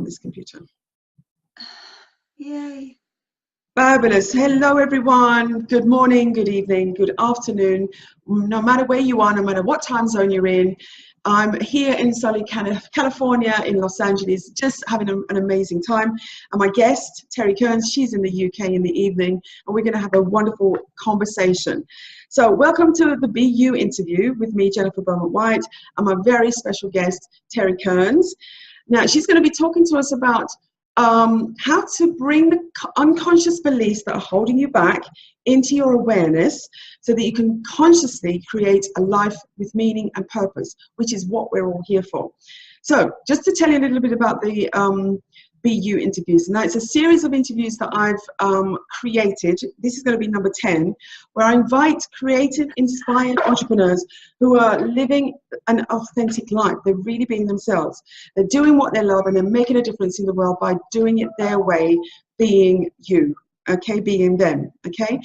on this computer. Yay. Fabulous. Hello, everyone. Good morning, good evening, good afternoon. No matter where you are, no matter what time zone you're in, I'm here in sunny California, in Los Angeles, just having an amazing time. And my guest, Terri Kearns, she's in the UK in the evening, and we're going to have a wonderful conversation. So welcome to the BU interview with me, Jennifer Beaumont Whyte, and my very special guest, Terri Kearns. Now, she's going to be talking to us about how to bring the unconscious beliefs that are holding you back into your awareness so that you can consciously create a life with meaning and purpose, which is what we're all here for. So just to tell you a little bit about the BU interviews. Now, it's a series of interviews that I've created. This is going to be number 10, where I invite creative, inspired entrepreneurs who are living an authentic life. They're really being themselves. They're doing what they love, and they're making a difference in the world by doing it their way, being you, okay, being them, okay?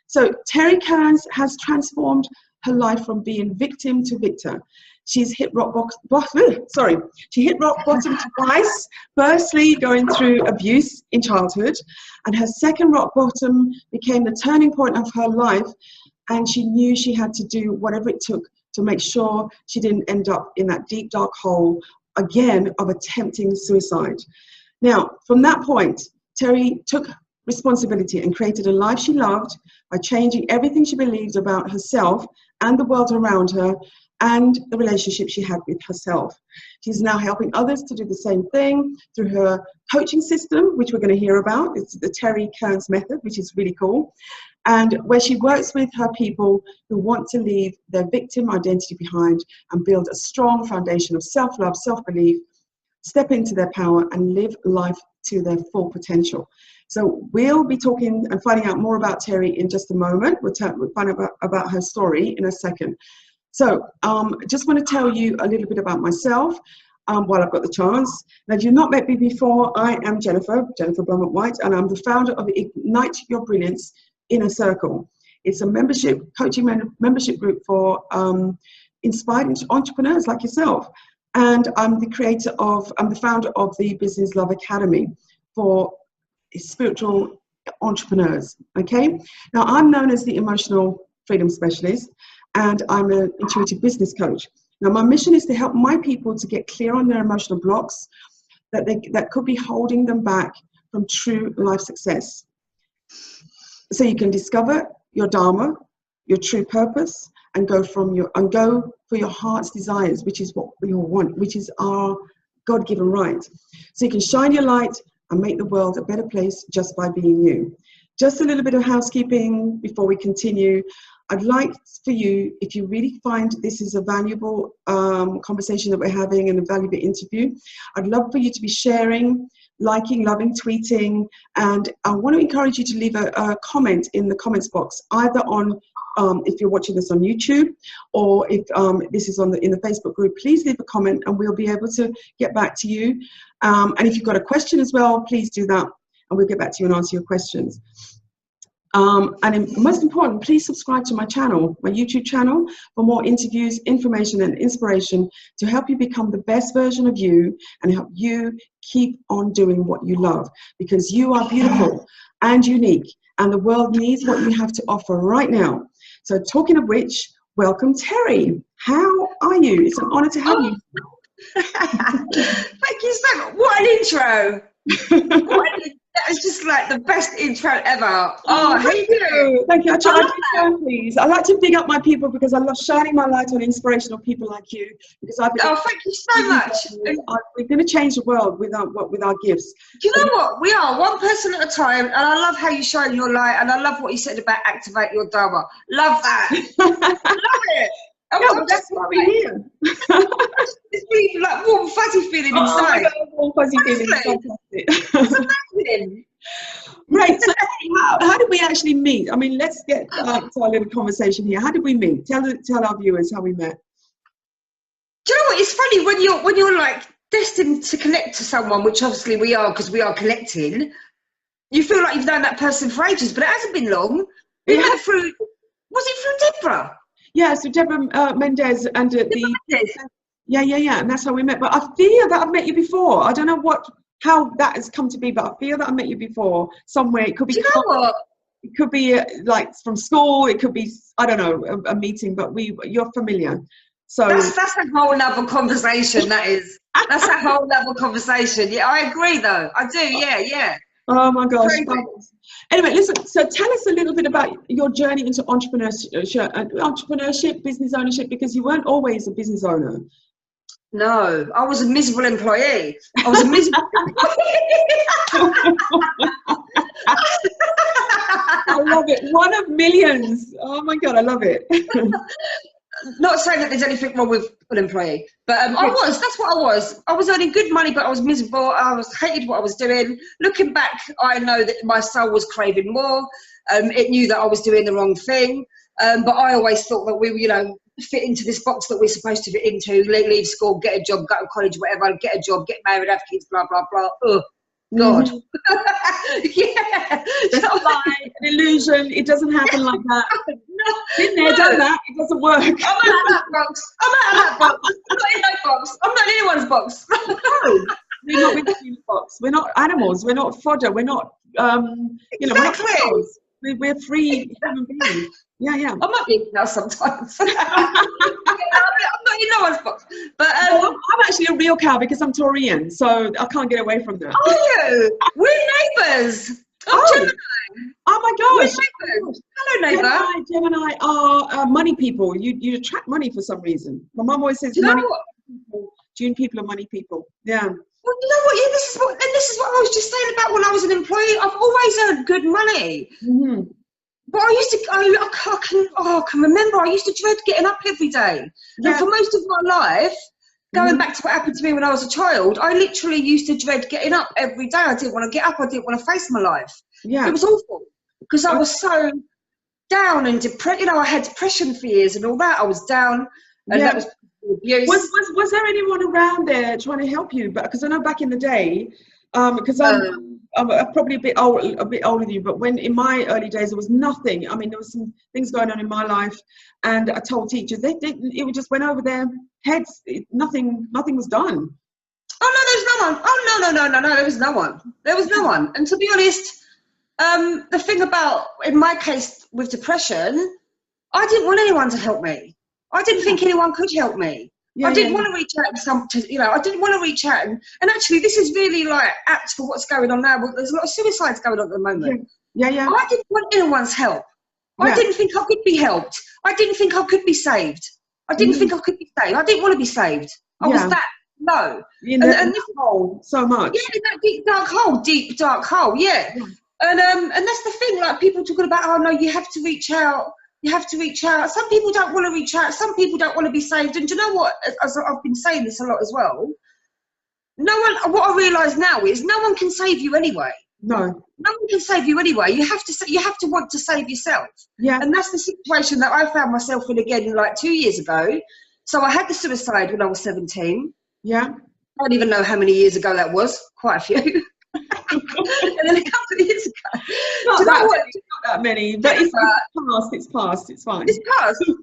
So Terri Kearns has transformed her life from being victim to victor. She's hit rock bottom twice. Firstly, going through abuse in childhood, and her second rock bottom became the turning point of her life, and she knew she had to do whatever it took to make sure she didn't end up in that deep, dark hole again of attempting suicide. Now, from that point, Terri took responsibility and created a life she loved by changing everything she believed about herself and the world around her, and the relationship she had with herself. She's now helping others to do the same thing through her coaching system, which we're going to hear about. It's the Terri Kearns method, which is really cool, and where she works with her people who want to leave their victim identity behind and build a strong foundation of self-love, self-belief, step into their power and live life to their full potential. So we'll be talking and finding out more about Terri in just a moment. We'll find out about her story in a second. So just want to tell you a little bit about myself while I've got the chance. Now, if you've not met me before, I am Jennifer Beaumont Whyte, and I'm the founder of Ignite Your Brilliance Inner Circle. It's a coaching membership group for inspired entrepreneurs like yourself. And I'm the founder of the Business Love Academy for spiritual entrepreneurs, okay? Now, I'm known as the Emotional Freedom Specialist, and I'm an intuitive business coach. Now, my mission is to help my people to get clear on their emotional blocks that could be holding them back from true life success. So you can discover your dharma, your true purpose, and go for your heart's desires, which is what we all want, which is our God-given right. So you can shine your light and make the world a better place just by being you. Just a little bit of housekeeping before we continue. I'd like for you, if you really find this is a valuable conversation that we're having and a valuable interview, I'd love for you to be sharing, liking, loving, tweeting, and I want to encourage you to leave a comment in the comments box, either on, if you're watching this on YouTube, or if this is in the Facebook group. Please leave a comment and we'll be able to get back to you. And if you've got a question as well, please do that and we'll get back to you and answer your questions. And most important, please subscribe to my channel, my YouTube channel, for more interviews, information, and inspiration to help you become the best version of you and help you keep on doing what you love, because you are beautiful and unique, and the world needs what you have to offer right now. So talking of which, welcome, Terri. How are you? It's an honor to have you. Thank you so much. What an intro. That was just like the best intro ever. Oh, thank you. Thank you. I like to big up my people because I love shining my light on inspirational people like you. Because thank you so much. We're going to change the world with our gifts. Do you know what? We are one person at a time, and I love how you shine your light, and I love what you said about activate your dharma. Love that. Love it. Oh, yeah, well, that's why we're here. It's really like warm, fuzzy feeling inside. Oh, warm, fuzzy feeling. Fantastic. It's amazing. Right. So how did we actually meet? I mean, let's get to our little conversation here. How did we meet? Tell our viewers how we met. Do you know what? It's funny when you're like destined to connect to someone, which obviously we are because we are connecting. You feel like you've known that person for ages, but it hasn't been long. We met through. Was it through Deborah? Yeah, so Deborah Mendez and Yeah, and that's how we met. But I feel that I've met you before. I don't know what how that has come to be, but I feel that I met you before somewhere. It could be. Do you know what? It could be like from school. It could be, I don't know, a meeting. But you're familiar. So that's a whole nother conversation. That is. That's a whole nother conversation. Yeah, I agree though. I do. Yeah. Oh my gosh. Anyway, listen, so tell us a little bit about your journey into entrepreneurship, business ownership, because you weren't always a business owner. No, I was a miserable employee. I was a miserable I love it. One of millions. Oh my God, I love it. Not saying that there's anything wrong with an employee, but that's what I was. I was earning good money, but I was miserable. I hated what I was doing. Looking back, I know that my soul was craving more. It knew that I was doing the wrong thing. But I always thought that we were, fit into this box that we're supposed to fit into, leave school, get a job, go to college, whatever, get a job, get married, have kids, blah, blah, blah. Ugh. God. Yeah. That's a lie, an illusion. It doesn't happen like that. Been there, done that. It doesn't work. I'm out of that box. I'm not in that box. I'm not in anyone's box. No, we're not in anyone's box. We're not animals. We're not fodder. We're not, we're not cows. We're free human beings. Yeah. I might be now sometimes. I'm not in no one's box. But I'm actually a real cow because I'm Taurian, so I can't get away from that. Are you? We're neighbours. Oh my gosh. Hello, neighbour. Gemini are money people. You attract money for some reason. My mum always says money people. June people are money people. Yeah. Well, you know what? Yeah, this is what I was just saying about when I was an employee. I've always earned good money. Mm-hmm. But I used to, I can remember, I used to dread getting up every day. Yeah. And for most of my life, going back to what happened to me when I was a child, I literally used to dread getting up every day. I didn't want to get up. I didn't want to face my life. Yeah. It was awful because I was so down and depressed. I had depression for years and all that. I was down and that was abuse. Was there anyone around there trying to help you? Because I know back in the day, because I'm probably a bit older than you, but when in my early days there was nothing. I mean, there was some things going on in my life, and I told teachers it just went over their heads. Nothing was done. Oh no, there's no one. Oh no, there was no one. There was no one. And to be honest, the thing about in my case with depression, I didn't want anyone to help me. I didn't think anyone could help me. I didn't want to reach out to I didn't want to reach out. And actually, this is really like apt for what's going on now. There's a lot of suicides going on at the moment. Yeah. I didn't want anyone's help. I didn't think I could be helped. I didn't think I could be saved. I didn't think I could be saved. I didn't want to be saved. I was that low. In that hole so much. Yeah, in that deep dark hole. Yeah. And that's the thing. Like people talking about, oh no, you have to reach out. You have to reach out. Some people don't want to reach out. Some people don't want to be saved. And do you know what? As I've been saying this a lot as well. What I realise now is no one can save you anyway. No one can save you anyway. You have to want to save yourself. Yeah. And that's the situation that I found myself in again like 2 years ago. So I had the suicide when I was 17. Yeah. I don't even know how many years ago that was. Quite a few. And then a couple of years ago. Not that many, but it's past. It's fine. It's past. Do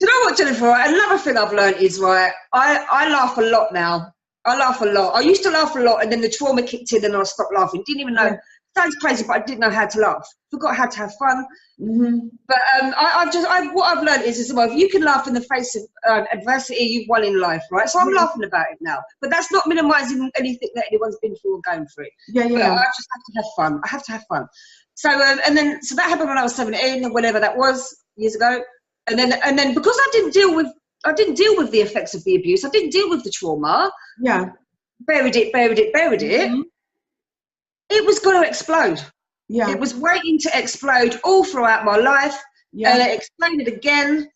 you know what, Jennifer? Another thing I've learned is, I laugh a lot now. I laugh a lot. I used to laugh a lot, and then the trauma kicked in and I stopped laughing. Didn't even know. Sounds crazy, but I didn't know how to laugh. Forgot how to have fun. Mm-hmm. But what I've learned is well, if you can laugh in the face of adversity, you've won in life, right? So I'm laughing about it now. But that's not minimising anything that anyone's been through or going through. Yeah. But I just have to have fun. I have to have fun. So so that happened when I was 17, or whenever that was, years ago. And then because I didn't deal with the effects of the abuse. I didn't deal with the trauma. Yeah. Buried it. Mm-hmm. It was going to explode. Yeah. It was waiting to explode all throughout my life. Yeah. And it exploded again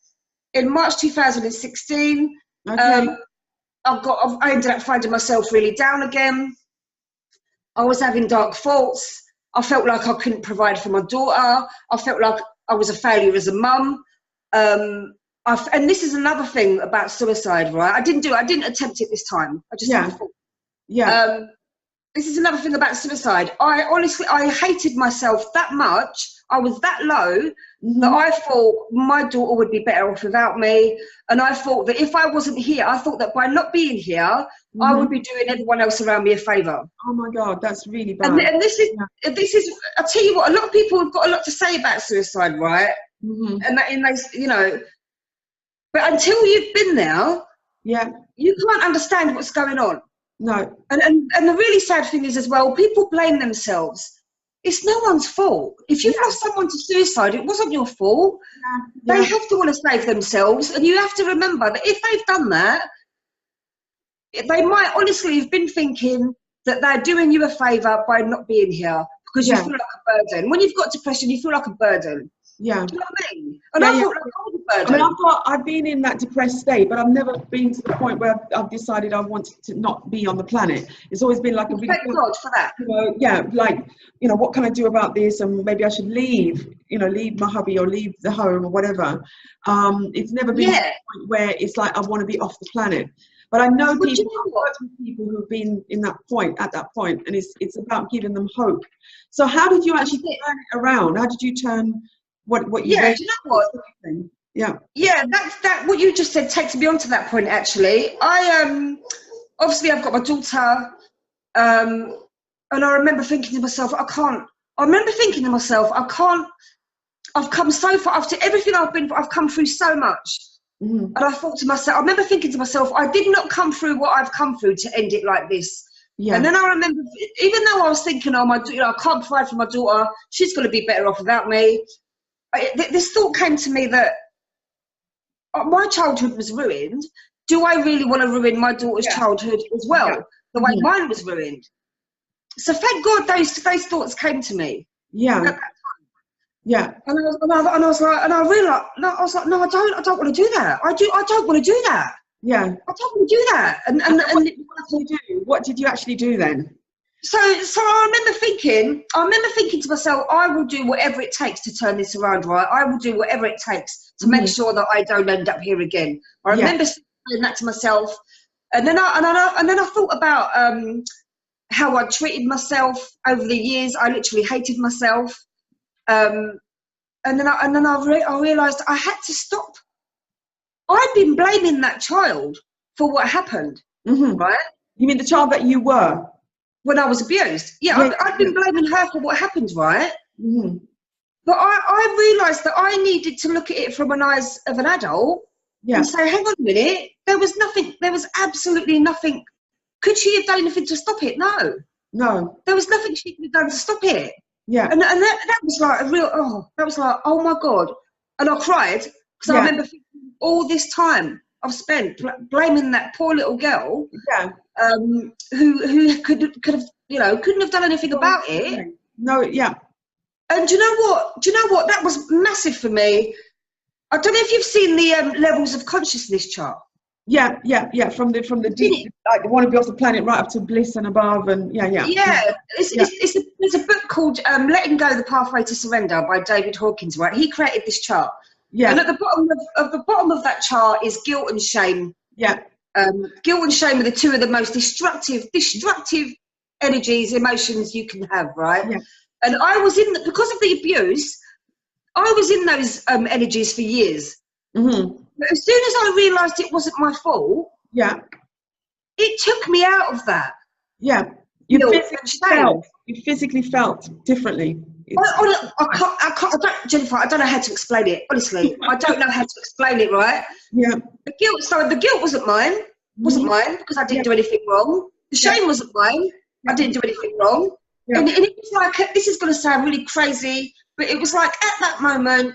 in March 2016. Okay. I ended up finding myself really down again. I was having dark thoughts. I felt like I couldn't provide for my daughter. I felt like I was a failure as a mum. And this is another thing about suicide, right? I didn't attempt it this time. I just had a thought. Yeah. this is another thing about suicide. I honestly, I hated myself that much. I was that low that I thought my daughter would be better off without me. And I thought that if I wasn't here, I thought that by not being here, I would be doing everyone else around me a favour. Oh my God, that's really bad. And this is, I tell you what, a lot of people have got a lot to say about suicide, right? And that in those, you know, but until you've been there, you can't understand what's going on. No. And the really sad thing is as well, people blame themselves. It's no one's fault. If you've lost someone to suicide, it wasn't your fault. They have to want to save themselves, and you have to remember that if they've done that, they might honestly have been thinking that they're doing you a favour by not being here, because you feel like a burden. When you've got depression, you feel like a burden. Yeah. Do you know what I mean? And I felt like I was a burden. I mean, I've been in that depressed state, but I've never been to the point where I've decided I wanted to not be on the planet. It's always been like a really, thank God for that. You know, like, you know, what can I do about this? And maybe I should leave, you know, leave my hubby or leave the home or whatever. It's never been to the point where it's like I want to be off the planet. But I know people who've been in that point, at that point, and it's about giving them hope. So how did you actually turn it around? How did you turn what you do you know what? That what you just said takes me on to that point. Actually, I obviously I've got my daughter, and I remember thinking to myself, I've come so far after everything I've come through so much. And I thought to myself, I remember thinking to myself, I did not come through what I've come through to end it like this. And then I remember, even though I was thinking, oh, I can't provide for my daughter, she's going to be better off without me. This thought came to me that my childhood was ruined. Do I really want to ruin my daughter's childhood as well, the way mine was ruined? So thank God those thoughts came to me. At that time. And I was like, no, I don't want to do that. I don't want to do that. I don't want to do that. And what did you actually do then? So I remember thinking to myself, I will do whatever it takes to turn this around, right? I will do whatever it takes to make sure that I don't end up here again. I remember saying that to myself, and then I thought about how I treated myself over the years. I literally hated myself, and then I realised I had to stop. I'd been blaming that child for what happened, right? You mean the child that you were? When I was abused. I'd been blaming her for what happened, right? But I realised that I needed to look at it from an eyes of an adult and say, hang on a minute, there was absolutely nothing. Could she have done anything to stop it? No. There was nothing she could have done to stop it. And that was like oh my God. And I cried because I remember thinking, all this time I've spent blaming that poor little girl who could have, you know, couldn't have done anything about it. And do you know what? That was massive for me. I don't know if you've seen the levels of consciousness chart. From the deep, like want to be off the planet right up to bliss and above, and There's a book called Letting Go: The Pathway to Surrender by David Hawkins. Right, he created this chart. And at the bottom of that chart is guilt and shame. Guilt and shame are the two of the most destructive energies, emotions you can have, right? And I was because of the abuse, I was in those energies for years. But as soon as I realised it wasn't my fault, it took me out of that. You physically felt differently. Jennifer, I don't know how to explain it. Honestly, I don't know how to explain it. Right? The guilt wasn't mine. Because I didn't do anything wrong. The shame wasn't mine. I didn't do anything wrong. And it was like, this is going to sound really crazy, but it was like at that moment,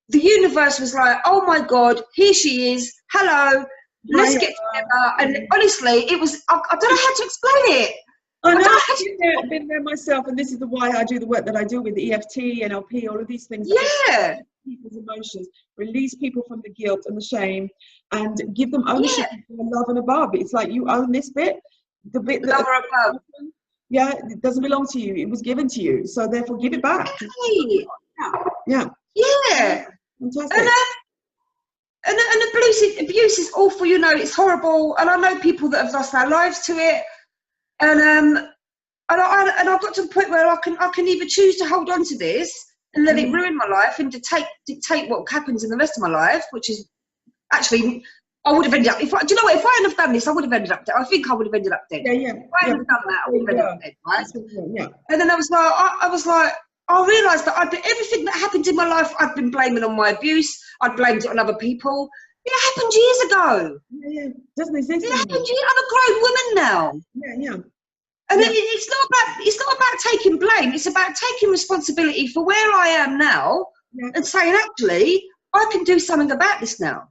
the universe was like, oh my God, here she is. Hello, let's get together. And honestly, it was, I don't know how to explain it. I've been there myself, and this is why I do the work that I do with the EFT, NLP, all of these things. People's emotions, release people from the guilt and the shame, and give them ownership of love and above. It's like, you own this bit, the bit that above. It doesn't belong to you. It was given to you, so therefore give it back. Fantastic. And abuse is awful. You know, it's horrible, and I know people that have lost their lives to it. And I've got to the point where I can either choose to hold on to this and let it ruin my life and dictate what happens in the rest of my life, which is actually, I would have ended up, do you know what, if I hadn't have done this, I would have ended up dead. I think I would have ended up dead. If I hadn't have done that, I would have ended up dead, right? And then I was like, I realised that everything that happened in my life, I'd been blaming on my abuse. I'd blamed it on other people. It happened years ago. Doesn't exist anymore. I'm a grown woman now. And it's not about taking blame. It's about taking responsibility for where I am now and saying, actually, I can do something about this now.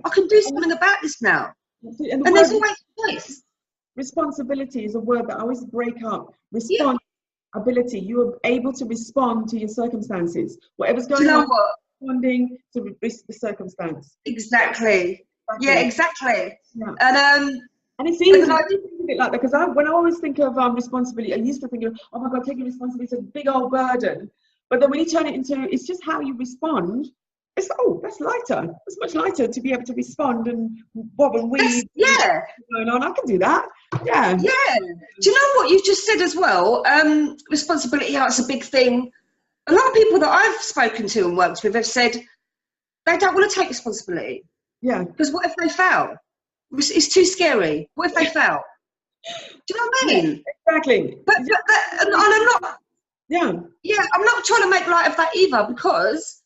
I can do something about this now. And there's always a choice. Responsibility is a word that I always break up. Responsibility. You are able to respond to your circumstances. Whatever's going on, responding to the circumstance. Exactly. Yeah, exactly. And it's easy to think of it like that, because when I always think of responsibility, I used to think of, oh my God, taking responsibility is a big old burden. But then when you turn it into, it's just how you respond, it's, oh, that's lighter. It's much lighter to be able to respond and bob and weave. Going on. I can do that. Yeah. Do you know what you've just said as well? Responsibility, it's a big thing. A lot of people that I've spoken to and worked with have said they don't want to take responsibility. Because what if they fail? It's too scary. What if they fail? Do you know what I mean? Exactly. But and I'm not. I'm not trying to make light of that either, because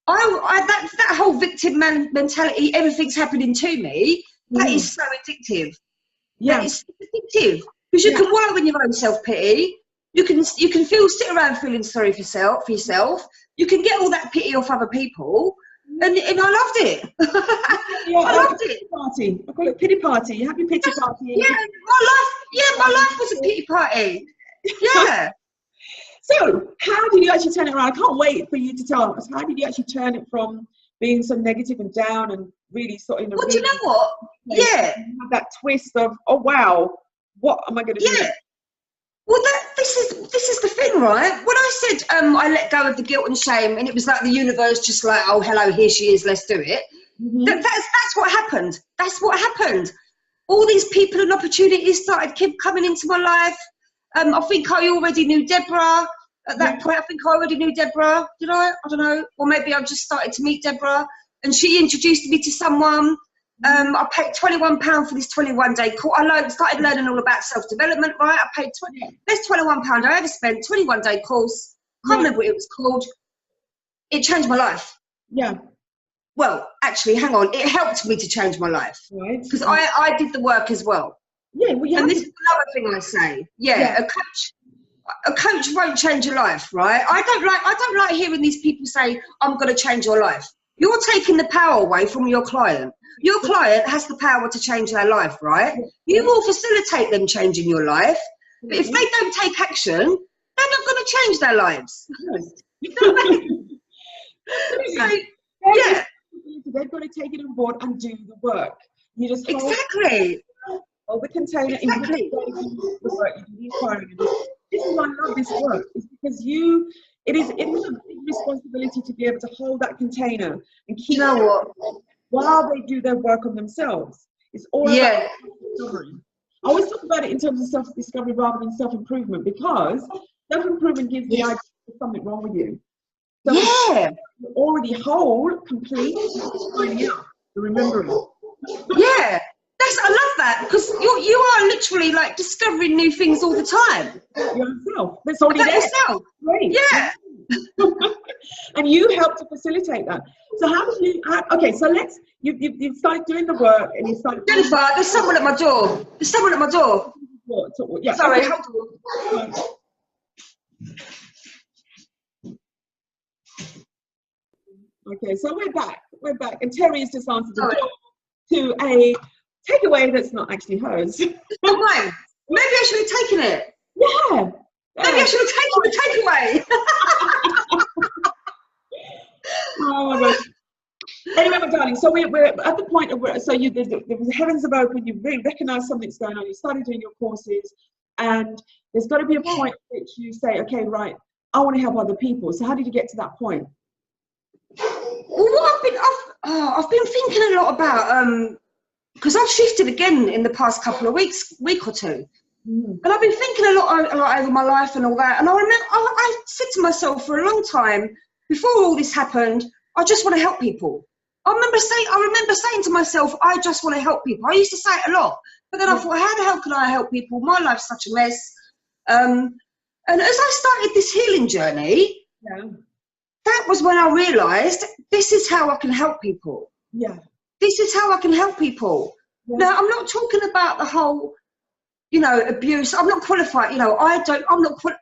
that whole victim mentality, everything's happening to me. That is so addictive. That is addictive, because you can wallow in your own self-pity. You can sit around feeling sorry for yourself. You can get all that pity off other people. And I loved it. I loved it. Party. I call it pity party. You have your pity party. My life was a pity party. So how did you actually turn it around? I can't wait for you to tell us. How did you actually turn it from being so negative and down and really sort of... Well, do you know what? Have that twist of, oh wow, what am I going to do? Well, this is the thing, right? When I said I let go of the guilt and shame, and it was like the universe just like, oh, hello, here she is, let's do it. That's what happened. That's what happened. All these people and opportunities keep coming into my life. I think I already knew Deborah at that point. I think I already knew Deborah. Did I? I don't know. Or maybe I just started to meet Deborah, and she introduced me to someone. I paid £21 for this 21-day course. I started learning all about self-development, right? I paid that's £21 I ever spent, 21-day course. Can't remember what it was called. It changed my life. Well, actually, hang on. It helped me to change my life. Because I did the work as well. And this is another thing I say. A coach won't change your life, right? I don't like hearing these people say, I'm going to change your life. You're taking the power away from your client. Your client has the power to change their life, right? You will facilitate them changing your life. But if they don't take action, they're not going to change their lives. You know what I mean? So, they've got to take it on board and do the work. You just hold the container in the work. You do this is why I love this work. It's because it is a big responsibility to be able to hold that container and keep while they do their work on themselves. It's all about self-discovery. I always talk about it in terms of self-discovery rather than self-improvement, because self-improvement gives the idea there's something wrong with you. So you're already whole, complete, finding out, remembering. I love that, because you are literally like discovering new things all the time. Yourself. That's already there. Yourself. Great. And you help to facilitate that. So how did you? So you've started doing the work, and you started. Jennifer, there's someone at my door. Sorry, hold on. Okay, so we're back, and Terry has just answered the door to a takeaway that's not actually hers. No way. Maybe I should have taken it. Maybe I should have taken the takeaway. Oh my God. Anyway, my darling, so we're at the point of where, so the heavens have opened, you really recognize something's going on, you started doing your courses, and there's got to be a point at which you say, okay, right, I want to help other people. So how did you get to that point? Well, I've been thinking a lot about because I've shifted again in the past couple of week or two. And I've been thinking a lot over my life and all that. And I remember, I said to myself for a long time, before all this happened, I just want to help people. I remember saying to myself, I just want to help people. I used to say it a lot. But then I thought, how the hell can I help people? My life's such a mess. And as I started this healing journey, that was when I realised this is how I can help people. Yeah. This is how I can help people. Yeah. Now, I'm not talking about the whole, you know, abuse. I'm not qualified. You know,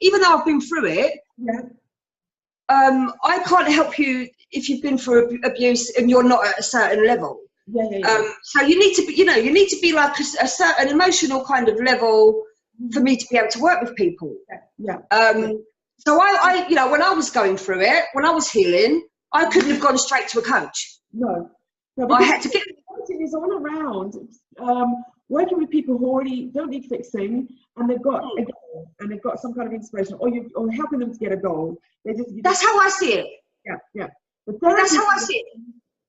even though I've been through it, I can't help you if you've been through abuse and you're not at a certain level. So you need to be, you know, you need to be like a certain emotional kind of level for me to be able to work with people. So I, you know, when I was going through it, when I was healing, I couldn't have gone straight to a coach. No, I had to get. It is all around working with people who already don't need fixing, and they've got a goal, and they've got some kind of inspiration, or helping them to get a goal. That's how I see it. But that's how I see it.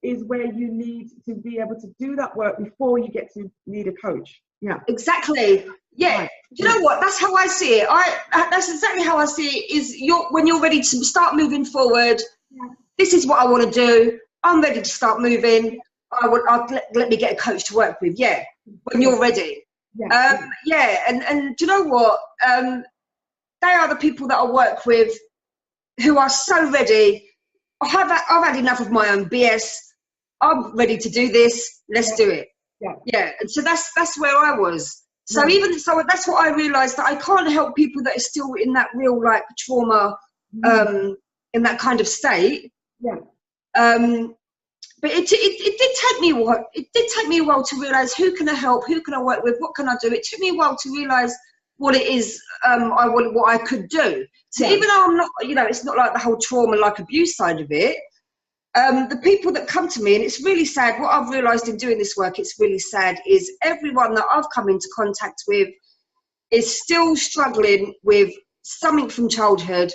Is where you need to be able to do that work before you get to need a coach. Exactly. Right. You know what? That's how I see it. That's exactly how I see it. Is when you're ready to start moving forward. This is what I want to do. I'm ready to start moving. Let me get a coach to work with. When you're ready. And do you know what? They are the people that I work with who are so ready. I've had enough of my own BS. I'm ready to do this. Let's do it. And so that's where I was. So that's what I realised, that I can't help people that are still in that real like trauma, in that kind of state. But it did take me a while. It did take me a while to realise who can I help, who can I work with, what can I do. It took me a while to realise what it is what I could do. So even though I'm not, you know, it's not like the whole trauma, like abuse side of it. The people that come to me, and it's really sad, what I've realised in doing this work, it's really sad, is everyone that I've come into contact with is still struggling with something from childhood,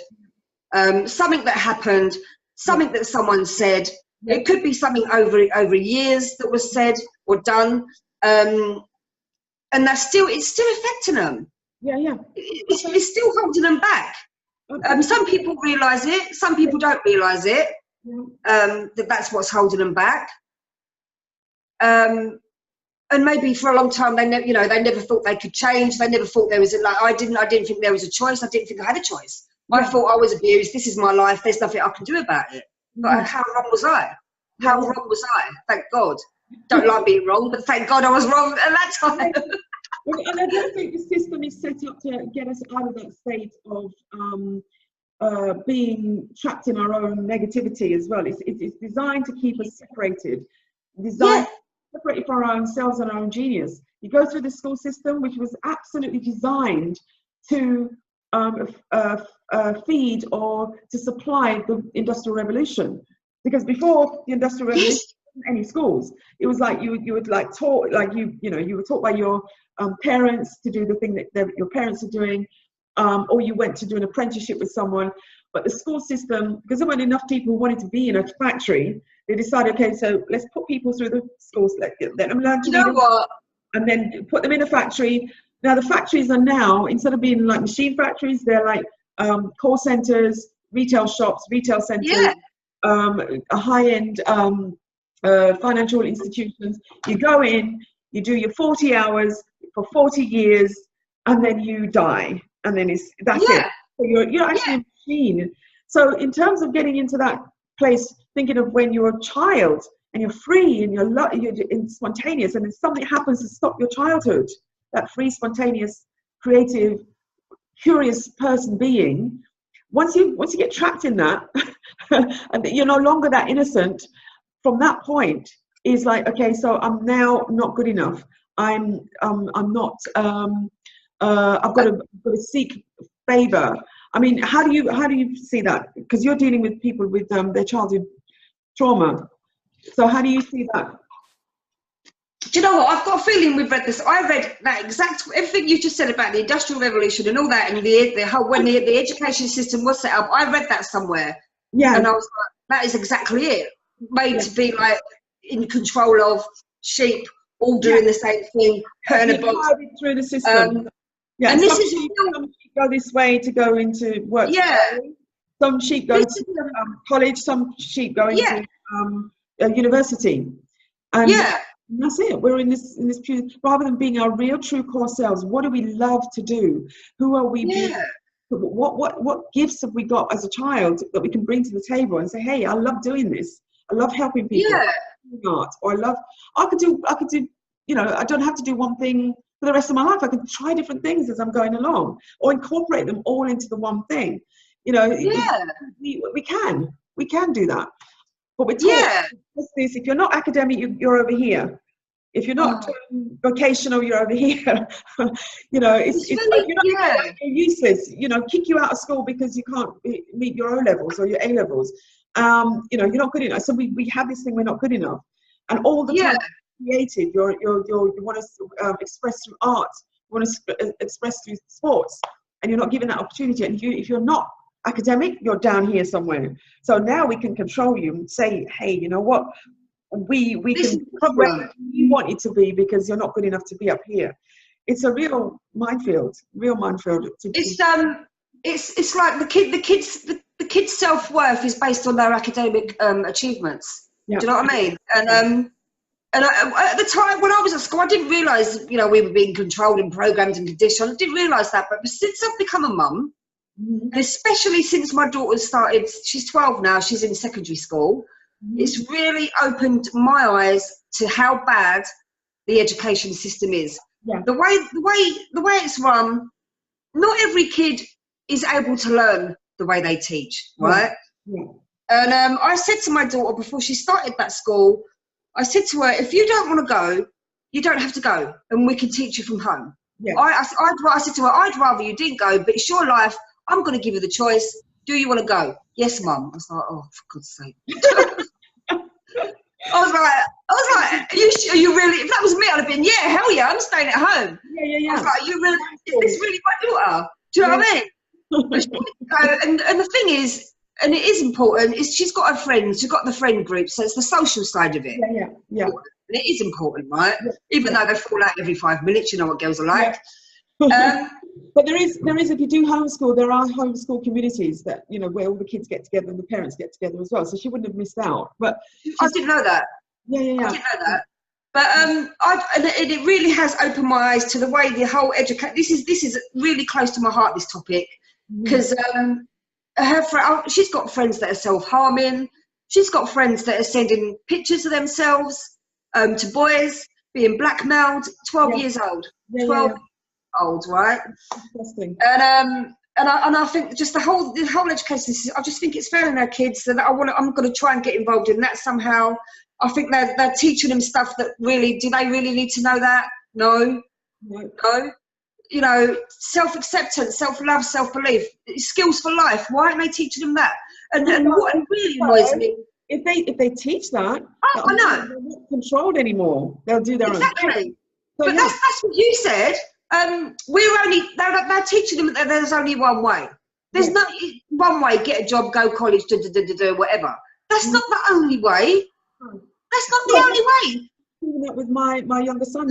something that happened, something that someone said. It could be something over years that was said or done, and it's still affecting them. It's still holding them back. Some people realise it, some people don't realise it. That's what's holding them back, and maybe for a long time they never thought they could change. They never thought there was I didn't think there was a choice. I didn't think I had a choice. I thought I was abused. This is my life. There's nothing I can do about it. But how wrong was I? How wrong was I? Thank God. Don't like being wrong, but thank God I was wrong at that time. And I don't think the system is set up to get us out of that state of being trapped in our own negativity as well. It's designed to keep us separated, separated from our own selves and our own genius. You go through the school system, which was absolutely designed to feed or to supply the Industrial Revolution. Because before the Industrial Revolution, any schools, it was like you would like taught, like you were taught by your parents to do the thing that your parents are doing. Or you went to do an apprenticeship with someone. But the school system, because there weren't enough people who wanted to be in a factory, they decided, okay, so let's put people through the schools, let them learn to read, and then put them in a factory. Now the factories are now, instead of being like machine factories, they're like call centers, retail shops, retail centers, high-end financial institutions. You go in, you do your 40 hours for 40 years, and then you die. And then that's it. So you're actually a machine. So in terms of getting into that place, thinking of when you're a child and you're free and you're spontaneous, and then something happens to stop your childhood, that free, spontaneous, creative, curious person being. Once you get trapped in that, and you're no longer that innocent. From that point, is like, okay, so I'm now not good enough. I'm not. I've got to seek favor. I mean, how do you see that? Because you're dealing with people with their childhood trauma. So how do you see that? Do you know what? I've got a feeling we've read this. I read that exact everything you just said about the Industrial Revolution and all that, and the whole when the education system was set up. I read that somewhere. And I was like, that is exactly it. Made to be like in control of sheep, all doing the same thing, putting a box through the system. Yeah, And this some is sheep go this way to go into work. yeah. Some sheep go This to is, college. Some sheep go yeah, into university, and yeah, that's it. We're in this rather than being our real, true core selves. What do we love to do? Who are we being? yeah, What gifts have we got as a child that we can bring to the table and say, hey, I love doing this. I love helping people. I yeah, love doing art, or I could do. I don't have to do one thing for the rest of my life. I can try different things as I'm going along, or incorporate them all into the one thing. yeah, We can do that. But we're taught yeah. this: if you're not academic, you're over here. If you're not Oh, vocational, you're over here. it's if really, you're not yeah, academic, you're useless. Kick you out of school because you can't meet your O levels or your A levels. You're not good enough. So we have this thing: we're not good enough, and all the yeah, time creative. You want to express through art. You want to express through sports, and you're not given that opportunity. And if you're not academic, you're down here somewhere. So now we can control you and say, hey, you know what? We this is can progress different. where you want it to be because you're not good enough to be up here. It's a real minefield. It's like the kids' self-worth is based on their academic achievements. Yeah. Do you know what I mean? At the time when I was at school, I didn't realise, we were being controlled and programmed and conditioned. I didn't realise that. But since I've become a mum, Mm-hmm. and especially since my daughter started, she's 12 now, she's in secondary school, Mm-hmm. it's really opened my eyes to how bad the education system is. Yeah. The way it's run, not every kid is able to learn the way they teach, right? Yeah. And I said to my daughter before she started that school, I said to her, if you don't want to go, you don't have to go, and we can teach you from home. Yeah. I said to her, I'd rather you didn't go, but it's your life. I'm going to give you the choice. Do you want to go? Yes, Mum. I was like, oh, for God's sake. I was like, are you really? If that was me, I'd have been, yeah, hell yeah, I'm staying at home. Yeah. I was like, is this really my daughter? Do you know what I mean? But she didn't go, and the thing is, and it is important, is she's got her friends, she's got the friend group, so it's the social side of it. Yeah. And it is important, right? Yeah. Even though they fall out every 5 minutes, you know what girls are like. But there is if you do homeschool, there are homeschool communities that where all the kids get together and the parents get together as well. So she wouldn't have missed out. But I didn't know that. Yeah. I didn't know that. But and it really has opened my eyes to the way the whole education. This is really close to my heart, this topic, because she's got friends that are self-harming. She's got friends that are sending pictures of themselves to boys, being blackmailed. 12 years old. 12 years old, right? Interesting. And I think just the whole education system, I just think it's failing our kids, and I'm going to try and get involved in that somehow. I think they're teaching them stuff that really, do they really need to know that? No. Self-acceptance, self-love, self-belief, skills for life. Why aren't they teaching them that? And what really annoys me, if they teach that, I know, they're not controlled anymore. They'll do their own thing. So, but that's what you said. They're teaching them that there's only one way. There's not one way. Get a job, go college, whatever. That's not the only way. That's not the only way. Even that with my younger son,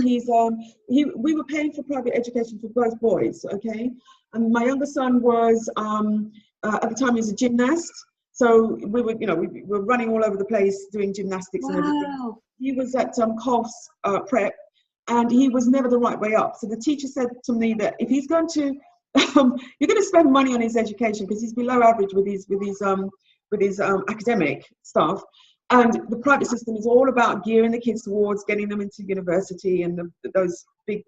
we were paying for private education for both boys, okay? And my younger son was at the time he was a gymnast, so we were running all over the place doing gymnastics and everything. He was at Colf's prep, and he was never the right way up. So the teacher said to me that if he's going to you're going to spend money on his education because he's below average with his academic stuff. And the private system is all about gearing the kids towards getting them into university and those big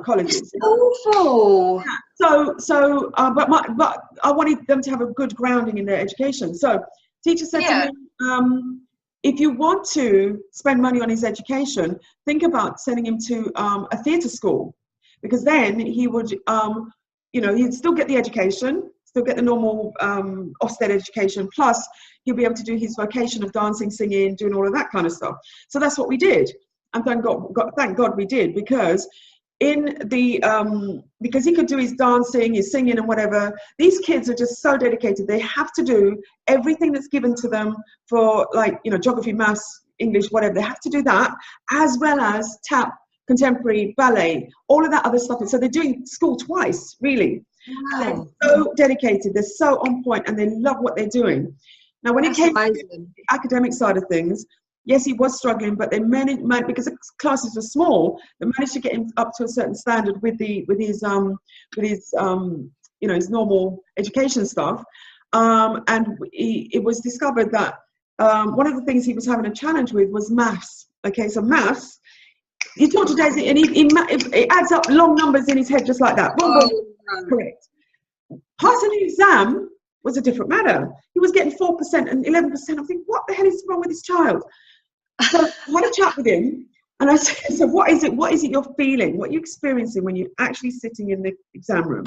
colleges. It's awful. But I wanted them to have a good grounding in their education. So, teacher said to me, if you want to spend money on his education, think about sending him to a theatre school, because then he would, he'd still get the education, still get the normal Ofsted education, plus he'll be able to do his vocation of dancing, singing, doing all of that kind of stuff. So that's what we did, and thank God we did, because because he could do his dancing, his singing, and whatever. These kids are just so dedicated. They have to do everything that's given to them for, geography, maths, English, whatever. They have to do that, as well as tap contemporary ballet, all of that other stuff. And so they're doing school twice, really. Wow. They're so dedicated, they're so on point, and they love what they're doing. Now, when it came to the academic side of things, yes, he was struggling, but they managed, because the classes were small, they managed to get him up to a certain standard with his you know, his normal education stuff. And it was discovered that one of the things he was having a challenge with was maths. Okay, so maths, you talk to Daisy, and it adds up long numbers in his head just like that. Boom, boom. Correct. Passing the exam was a different matter. He was getting 4% and 11%. I think, what the hell is wrong with this child? So I had a chat with him, and I said, so what is it you're feeling? What are you experiencing when you're actually sitting in the exam room?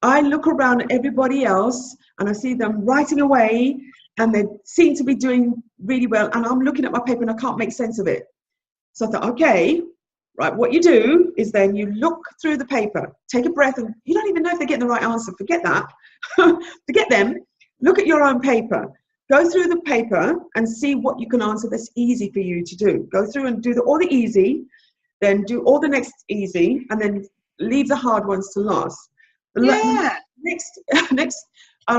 I look around at everybody else, and I see them writing away, and they seem to be doing really well, and I'm looking at my paper and I can't make sense of it. So I thought, okay, right, what you do is then you look through the paper, take a breath, and you don't even know if they're getting the right answer. Forget that. Forget them. Look at your own paper. Go through the paper and see what you can answer that's easy for you to do. Go through and do all the easy, then do all the next easy, and then leave the hard ones to last. The next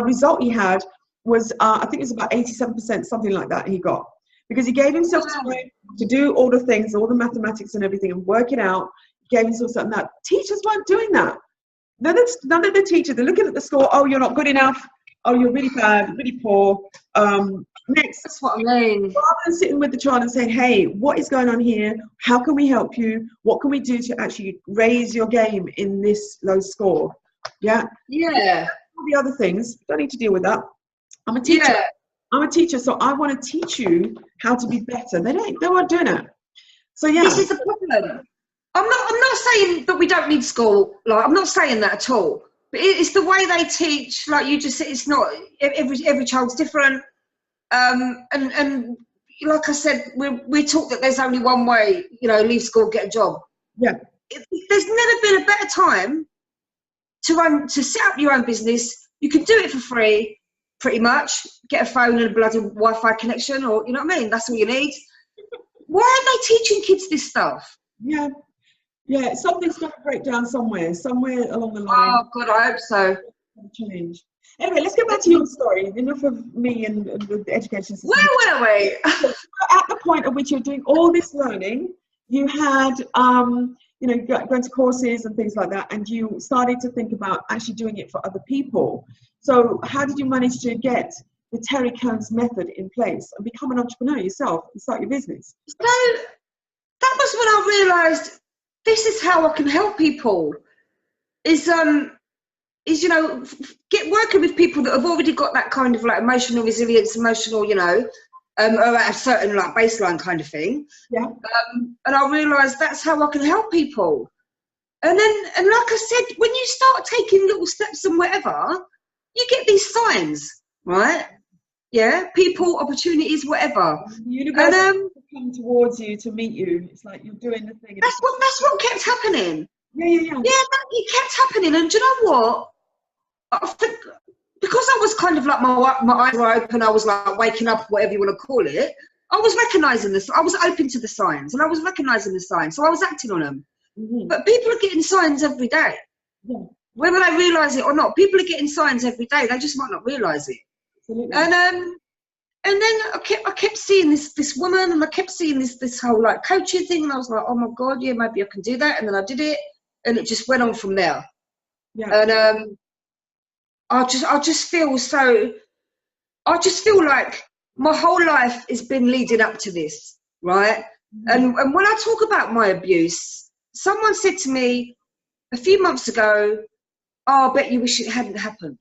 result he had was, I think it was about 87%, something like that he got. Because he gave himself time to do all the things, all the mathematics and everything, and work it out. He gave himself something that teachers weren't doing that. None of the teachers, they're looking at the score, oh, you're not good enough, oh, you're really bad, really poor. Next. That's what I mean. Rather than sitting with the child and saying, hey, what is going on here? How can we help you? What can we do to actually raise your game in this low score? Yeah. Yeah. All the other things, don't need to deal with that. I'm a teacher. Yeah. I'm a teacher, so I want to teach you how to be better. They weren't doing it. So yeah. This is the problem. I'm not saying that we don't need school. Like, I'm not saying that at all. But it's the way they teach. Like you just said, it's not every child's different. And like I said, we're taught that there's only one way. You know, leave school, get a job. Yeah. There's never been a better time to set up your own business. You can do it for free. Pretty much, get a phone and a bloody Wi-Fi connection, or you know what I mean. That's all you need. Why aren't they teaching kids this stuff? Yeah, something's going to break down somewhere along the line. Oh God, I hope so. Change. Anyway, let's get back to your story. Enough of me and the education system. Where were we? At the point at which you're doing all this learning, you had, you know, going to courses and things like that, and you started to think about actually doing it for other people. So how did you manage to get the Terri Kearns method in place and become an entrepreneur yourself and start your business? So that was when I realised this is how I can help people. Is you know, get working with people that have already got that kind of like emotional resilience, emotional, you know, or at a certain like baseline kind of thing. Yeah. And I realised that's how I can help people. And like I said, when you start taking little steps and whatever, you get these signs, right? Yeah, people, opportunities, whatever. The universe come towards you to meet you. It's like you're doing the thing. That's what kept happening. Yeah. It kept happening. And do you know what? I think because I was kind of like my eyes were open, I was like waking up, whatever you want to call it. I was recognising this. I was open to the signs, and I was recognising the signs, so I was acting on them. Mm-hmm. But people are getting signs every day. Yeah. Whether they realise it or not, people are getting signs every day. They just might not realise it. Absolutely. And then I kept seeing this woman, and I kept seeing this whole like coaching thing, and I was like, oh my God, yeah, maybe I can do that. And then I did it, and it just went on from there. Yeah. And I just feel like my whole life has been leading up to this, right? Mm-hmm. And when I talk about my abuse, someone said to me a few months ago, oh, I bet you wish it hadn't happened.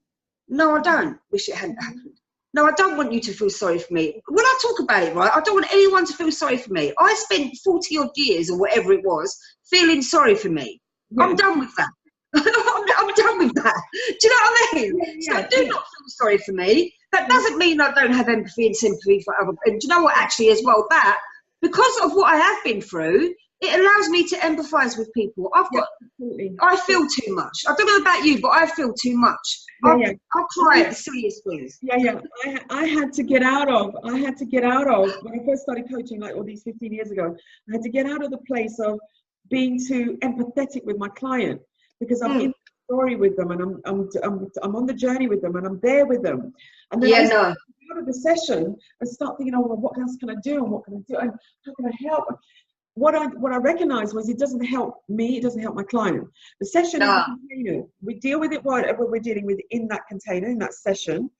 No, I don't wish it hadn't happened. No, I don't want you to feel sorry for me. When I talk about it, right, I don't want anyone to feel sorry for me. I spent 40 odd years or whatever it was feeling sorry for me. Yeah. I'm done with that. I'm done with that. Do you know what I mean? Yeah, so do not feel sorry for me. That doesn't mean I don't have empathy and sympathy for other. And do you know what? Actually, as well, that because of what I have been through, it allows me to empathise with people. I feel too much. I don't know about you, but I feel too much. I cry at the silliest things. Yeah. I had to get out of when I first started coaching, like all these 15 years ago. I had to get out of the place of being too empathetic with my client, because I'm in the story with them, and I'm on the journey with them, and I'm there with them. And then I start out of the session and start thinking, oh, well, what else can I do, and what can I do, and how can I help? What I recognized was, it doesn't help me, it doesn't help my client. The session is a container. We deal with it, whatever we're dealing with in that container, in that session,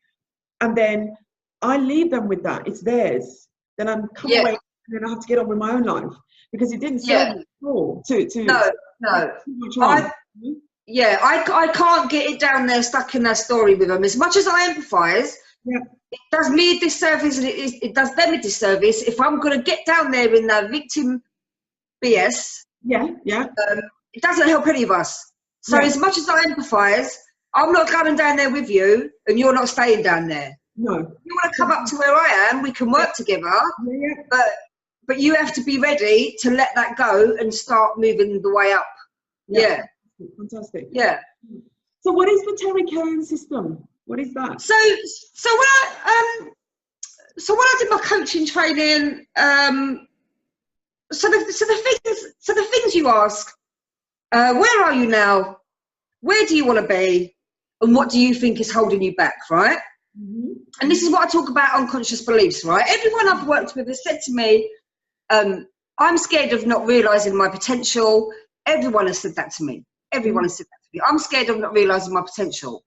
and then I leave them with that. It's theirs. Then I'm come away, and then I have to get on with my own life, because it didn't serve me at all. I can't get it down there stuck in that story with them. As much as I empathise, it does me a disservice, and it does them a disservice if I'm going to get down there in that victim BS. It doesn't help any of us. So as much as I empathise, I'm not coming down there with you, and you're not staying down there. No. If you want to come up to where I am, we can work together. But you have to be ready to let that go and start moving the way up. Fantastic. So what is the Terri Kearns system? What is that? So when I did my coaching training, so the things you ask, where are you now? Where do you want to be? And what do you think is holding you back, right? And this is what I talk about, unconscious beliefs, right? Everyone I've worked with has said to me, I'm scared of not realising my potential. Everyone has said that to me. Everyone has said that to me. I'm scared of not realising my potential.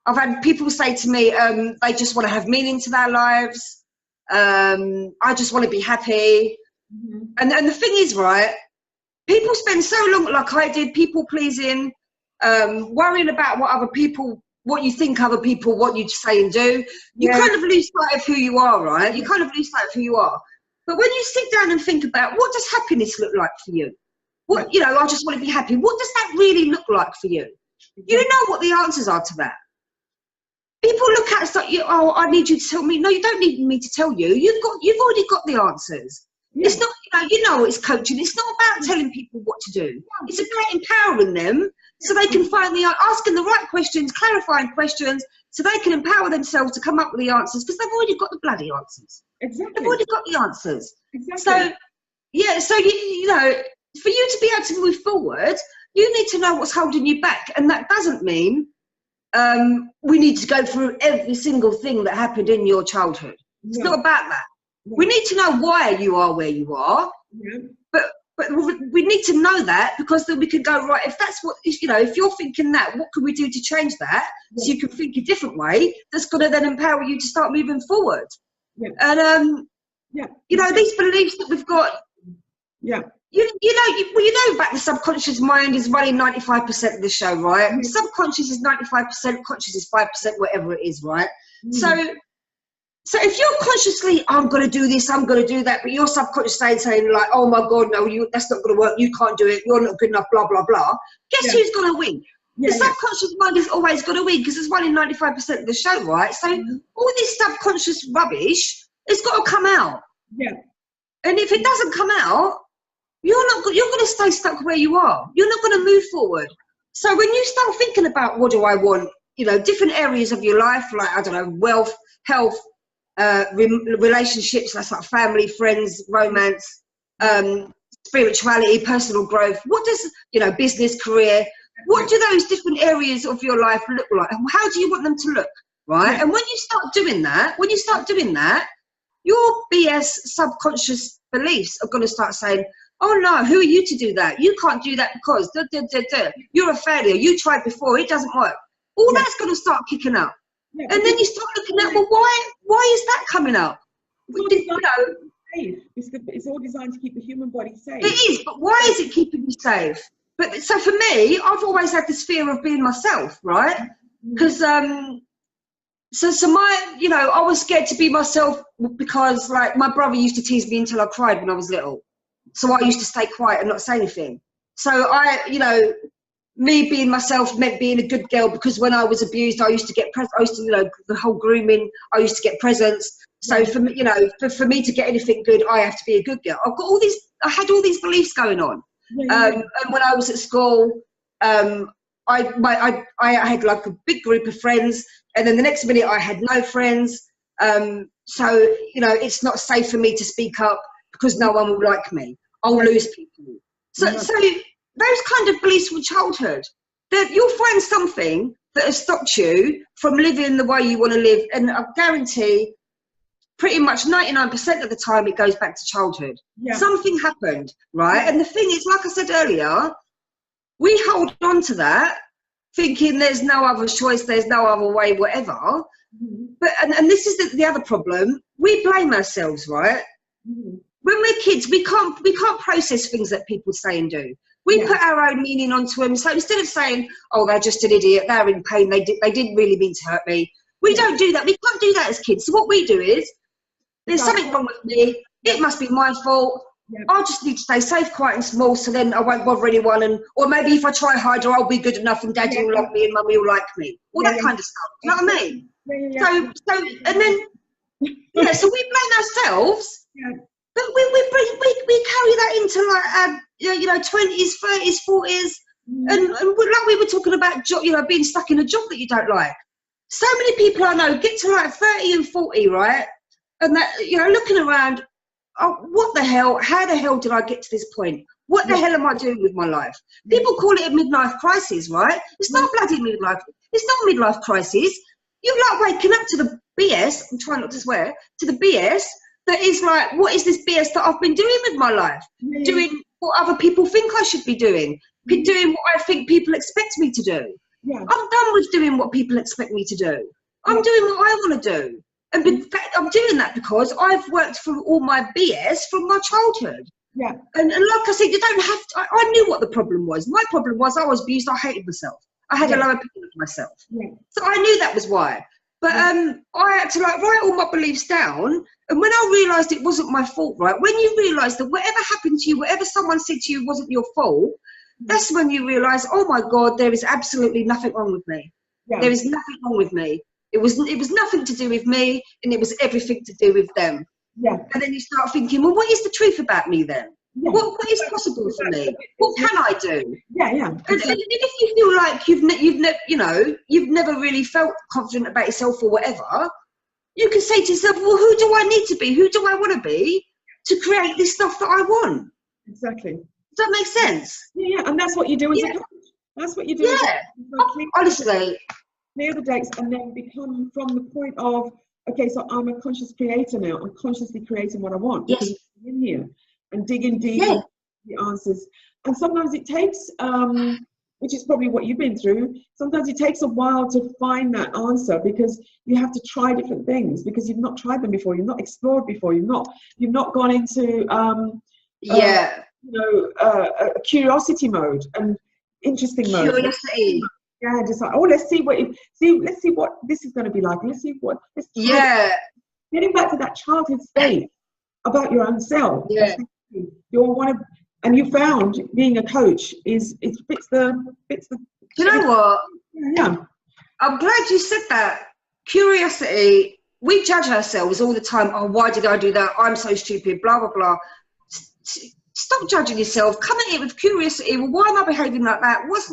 I've had people say to me, they just want to have meaning to their lives. I just want to be happy. And the thing is, right, people spend so long, like I did, people pleasing, worrying about what you think other people want you to say and do. You kind of lose sight of who you are, right? You kind of lose sight of who you are. But when you sit down and think about, what does happiness look like for you? What, you know, I just want to be happy. What does that really look like for you? You know what the answers are to that. People look at us like, oh, I need you to tell me. No, you don't need me to tell you. You've already got the answers. It's not, you know, it's coaching. It's not about telling people what to do. It's about empowering them so they can find asking the right questions, clarifying questions, so they can empower themselves to come up with the answers, because they've already got the bloody answers. Exactly. They've already got the answers. Exactly. So, so you know, for you to be able to move forward, you need to know what's holding you back. And that doesn't mean we need to go through every single thing that happened in your childhood. It's not about that. We need to know why you are where you are, but we need to know that, because then we can go, right, if that's what, you know, if you're thinking that, what can we do to change that so you can think a different way that's going to then empower you to start moving forward. And, you know, these beliefs that we've got, you know about the subconscious mind is running 95% of the show, right? Subconscious is 95%, conscious is 5%, whatever it is, right? So if you're consciously, I'm going to do this, I'm going to do that, but your subconscious saying like, oh my God, no, that's not going to work, you can't do it, you're not good enough, blah, blah, blah. Guess who's going to win? The subconscious mind is always going to win, because it's running 95% of the show, right? So all this subconscious rubbish, it's got to come out. And if it doesn't come out, you're going to stay stuck where you are. You're not going to move forward. So when you start thinking about, what do I want? You know, different areas of your life, like, I don't know, wealth, health, relationships, that's like family, friends, romance, spirituality, personal growth. What does, you know, business, career, what do those different areas of your life look like? How do you want them to look, right? And when you start doing that, your BS subconscious beliefs are going to start saying, oh no, who are you to do that? You can't do that because you're a failure. You tried before, it doesn't work. All that's going to start kicking up. And then you start looking at, well, why is that coming up? It's all designed to keep the human body safe. It is, but why is it keeping you safe? But so for me, I've always had this fear of being myself, right? Because so my, you know, I was scared to be myself, because like my brother used to tease me until I cried when I was little. So I used to stay quiet and not say anything. So you know, me being myself meant being a good girl, because when I was abused, I used to get you know, the whole grooming, I used to get presents. So for me, you know, for me to get anything good, I have to be a good girl. I had all these beliefs going on. And when I was at school, I had like a big group of friends, and then the next minute I had no friends. So, you know, it's not safe for me to speak up, because no one will like me. I'll lose people. So those kind of beliefs from childhood, that you'll find something that has stopped you from living the way you want to live, and I guarantee pretty much 99% of the time it goes back to childhood. Something happened, right? And the thing is, like I said earlier, we hold on to that thinking there's no other choice, there's no other way, whatever. But and this is the other problem, we blame ourselves, right? When we're kids, we can't process things that people say and do. We put our own meaning onto them. So instead of saying, oh, they're just an idiot, they're in pain, they didn't really mean to hurt me, we don't do that. We can't do that as kids. So what we do is, there's something wrong with me, it must be my fault, I just need to stay safe, quiet and small, so then I won't bother anyone, or maybe if I try harder, I'll be good enough and daddy will love me and mummy will like me. All that kind of stuff. You know what I mean? So and then, so we blame ourselves, but we carry that into like, 20s, 30s, 40s, and like we were talking about, being stuck in a job that you don't like. So many people I know get to like 30 and 40, right? And that, looking around, oh, what the hell? How the hell did I get to this point? What the hell am I doing with my life? People call it a midlife crisis, right? It's not a bloody midlife. It's not a midlife crisis. You're like waking up to the BS, I'm trying not to swear, to the BS that is like, what is this BS that I've been doing with my life? Doing what other people think I should be doing. Doing what I think people expect me to do. I'm done with doing what people expect me to do. I'm doing what I want to do. And in fact, I'm doing that because I've worked through all my BS from my childhood. And like I said, you don't have to, I knew what the problem was. My problem was I was abused, I hated myself. I had a low opinion of myself. So I knew that was why. But I had to like write all my beliefs down. And when I realised it wasn't my fault, right? When you realise that whatever happened to you, whatever someone said to you wasn't your fault, that's when you realise, oh my God, there is absolutely nothing wrong with me. There is nothing wrong with me. It was nothing to do with me, and it was everything to do with them. And then you start thinking, well, what is the truth about me then? What is possible for me? What can I do? And if you feel like you've never really felt confident about yourself or whatever, you can say to yourself, well, who do I need to be? Who do I want to be to create this stuff that I want? Exactly. Does that make sense? And that's what you do as a coach. That's what you do. Honestly. Clear the decks and then become from the point of, okay, so I'm a conscious creator now. I'm consciously creating what I want. Because I'm in here and digging deep into the answers. And sometimes it takes, which is probably what you've been through, sometimes it takes a while to find that answer because you have to try different things because you've not tried them before. You've not explored before. You've not gone into, a curiosity mode and interesting mode. Curiosity. Just like, oh, let's see what this is going to be like. Getting back to that childhood state about your own self. You want to, and you found being a coach fits the. You know what? I'm glad you said that. Curiosity. We judge ourselves all the time. Oh, why did I do that? I'm so stupid. Blah blah blah. Stop judging yourself. Come at it with curiosity. Well, why am I behaving like that? What's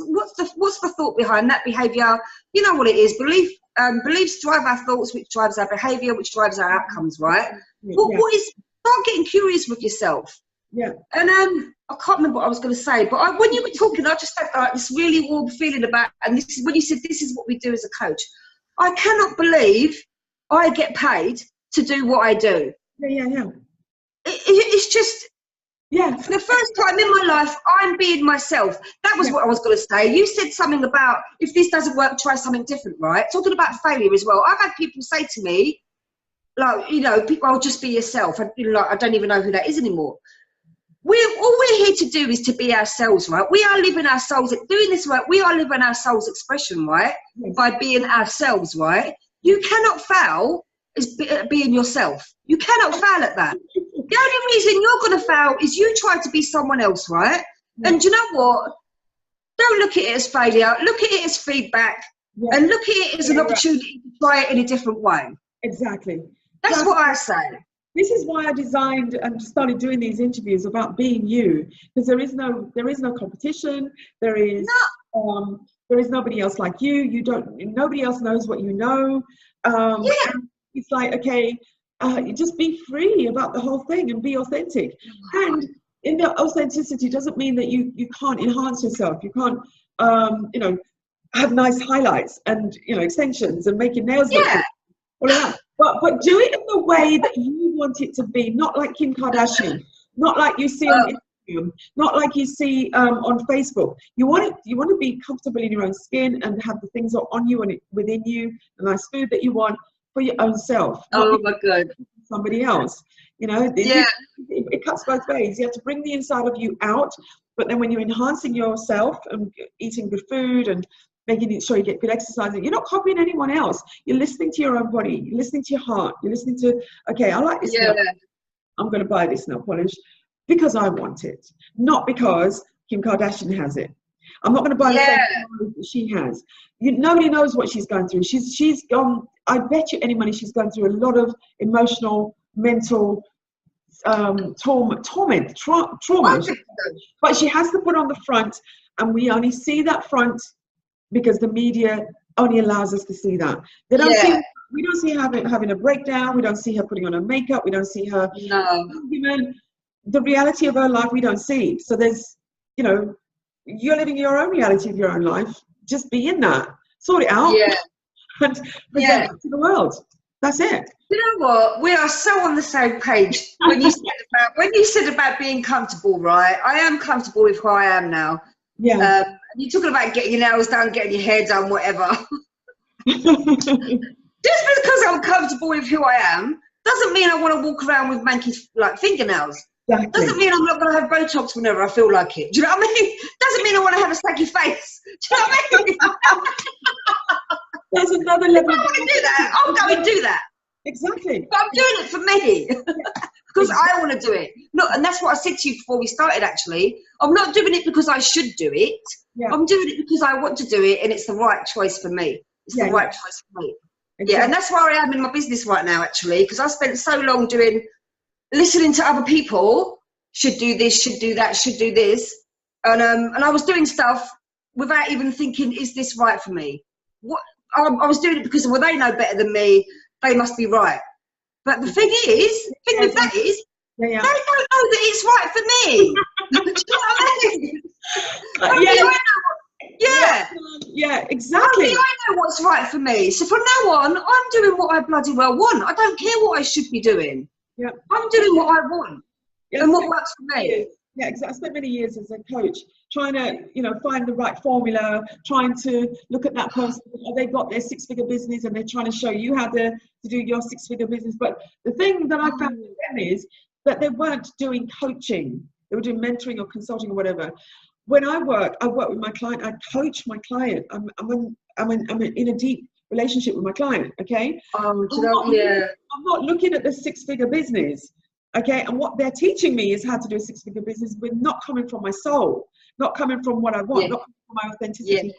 the thought behind that behaviour? You know what it is. Beliefs drive our thoughts, which drives our behaviour, which drives our outcomes, right? Start getting curious with yourself. And I can't remember what I was going to say, but when you were talking, I just had this really warm feeling about, and this is when you said this is what we do as a coach. I cannot believe I get paid to do what I do. It's just. For the first time in my life, I'm being myself. That was what I was going to say. You said something about, if this doesn't work, try something different, right? Talking about failure as well. I've had people say to me, like, people, I'll just be yourself. And, I don't even know who that is anymore. All we're here to do is to be ourselves, right? We are living our souls, doing this right. We are living our soul's expression, right? By being ourselves, right? You cannot fail as being yourself. You cannot fail at that. The only reason you're going to fail is you try to be someone else, right? And you know what? Don't look at it as failure. Look at it as feedback. And look at it as an opportunity to try it in a different way. Exactly. That's what I say. This is why I designed and started doing these interviews about being you, because there is no competition. There is nobody else like you. Nobody else knows what you know. And it's like, okay, just be free about the whole thing and be authentic. And in the authenticity doesn't mean that you can't enhance yourself. You can't, you know, have nice highlights and, you know, extensions and make your nails look good. All of that. But do it in the way that you want it to be, not like Kim Kardashian, not like you see on Instagram, not like you see on Facebook. You want to be comfortable in your own skin and have the things that are on you and within you, the nice food that you want for your own self. Oh my God. Somebody else. You know, it cuts both ways. You have to bring the inside of you out, but then when you're enhancing yourself and eating good food and making sure you get good exercise, you're not copying anyone else. You're listening to your own body. You're listening to your heart. You're listening to, okay, I like this nail. I'm going to buy this nail polish because I want it, not because Kim Kardashian has it. I'm not going to buy the same thing that she has. Nobody knows what she's going through. She's gone. I bet you any money she's going through a lot of emotional, mental trauma. But she has to put on the front, and we only see that front because the media only allows us to see that. They don't see. We don't see her having a breakdown. We don't see her putting on her makeup. We don't see her. Even the reality of her life, we don't see. So there's, you know, you're living your own reality of your own life. Just be in that. Sort it out. And present it to the world. That's it. You know what? We are so on the same page. When you said about being comfortable, right? I am comfortable with who I am now. Yeah. You're talking about getting your nails done, getting your hair done, whatever. Just because I'm comfortable with who I am doesn't mean I want to walk around with manky like fingernails. Exactly. Doesn't mean I'm not going to have Botox whenever I feel like it. Do you know what I mean? Doesn't mean I want to have a saggy face. Do you know what I mean? There's another level. If I want to do that, I'll go and do that. Exactly. But I'm doing it for me because I want to do it. No, and that's what I said to you before we started. Actually, I'm not doing it because I should do it. I'm doing it because I want to do it, and it's the right choice for me. It's the right choice for me. Exactly. Yeah, and that's where I am in my business right now, actually, because I spent so long listening to other people, should do this, should do that, should do this. And I was doing stuff without even thinking, is this right for me? I was doing it because, well, they know better than me, they must be right. But the thing with that is, they don't know that it's right for me. Do you know what I mean? Yeah, exactly. I know what's right for me. So from now on, I'm doing what I bloody well want. I don't care what I should be doing. Yeah. I'm doing what I want and what works for me. Yeah, exactly. I spent many years as a coach trying to, you know, find the right formula, trying to look at that person. They got their six-figure business and they're trying to show you how to do your six-figure business. But the thing that I found with them is that they weren't doing coaching. They were doing mentoring or consulting or whatever. When I work with my client. I coach my client. I'm in a deep relationship with my client. Okay. I'm not looking at the six-figure business. Okay. And what they're teaching me is how to do a six-figure business with not coming from my soul, not coming from what I want, not coming from my authenticity,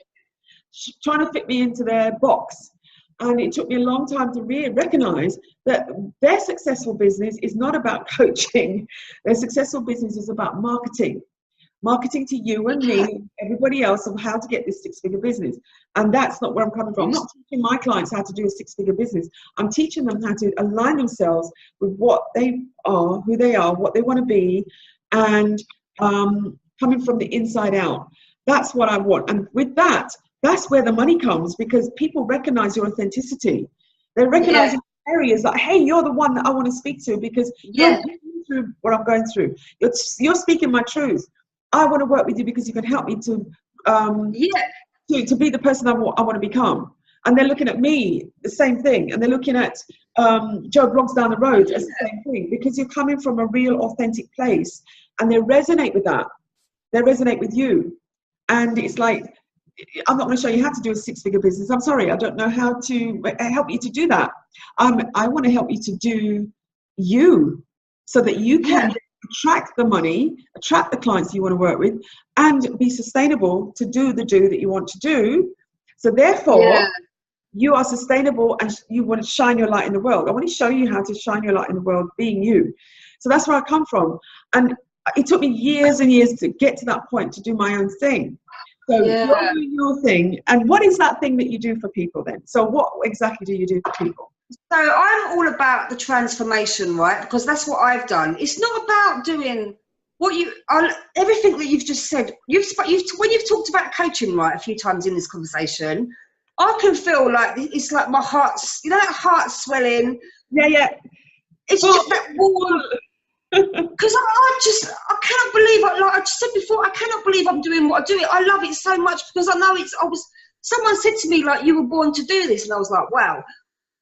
trying to fit me into their box. And it took me a long time to really recognize that their successful business is not about coaching. Their successful business is about marketing to you and me, everybody else, of how to get this six-figure business. And that's not where I'm coming from. I'm not teaching my clients how to do a six-figure business. I'm teaching them how to align themselves with what they are, who they are, what they want to be, and coming from the inside out. That's what I want. And with that, that's where the money comes, because people recognize your authenticity. They recognize areas like, hey, you're the one that I want to speak to because you're going through what I'm going through. You're speaking my truth. I want to work with you because you can help me to be the person I want to become. And they're looking at me, the same thing. And they're looking at Joe Blogs down the road as the same thing, because you're coming from a real authentic place and they resonate with that. They resonate with you. And it's like, I'm not going to show you how to do a six-figure business. I'm sorry, I don't know how to help you to do that. I want to help you to do you so that you can attract the money, attract the clients you want to work with, and be sustainable to do that you want to do. So therefore, you are sustainable and you want to shine your light in the world. I want to show you how to shine your light in the world being you. So that's where I come from. And it took me years and years to get to that point to do my own thing. So you're doing your thing. And what is that thing that you do for people then? So what exactly do you do for people? So I'm all about the transformation, right? Because that's what I've done. It's not about doing everything that you've just said, when you've talked about coaching, right, a few times in this conversation, I can feel like it's like my heart's, that heart swelling. Yeah. It's just that warm. Because I cannot believe, like I just said before, I cannot believe I'm doing what I do. I love it so much because I know someone said to me, like, you were born to do this. And I was like, wow,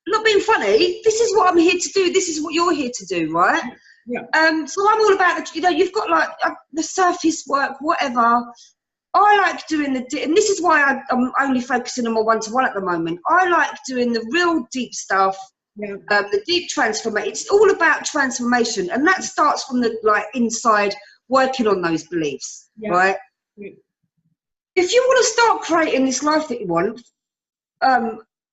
not being funny, this is what I'm here to do. This is what you're here to do, right? Yeah. So I'm all about you've got like the surface work, whatever. I like doing and this is why I'm only focusing on my one-to-one at the moment. I like doing the real deep stuff, the deep transformation. It's all about transformation, and that starts from the inside, working on those beliefs, right? Yeah. If you want to start creating this life that you want,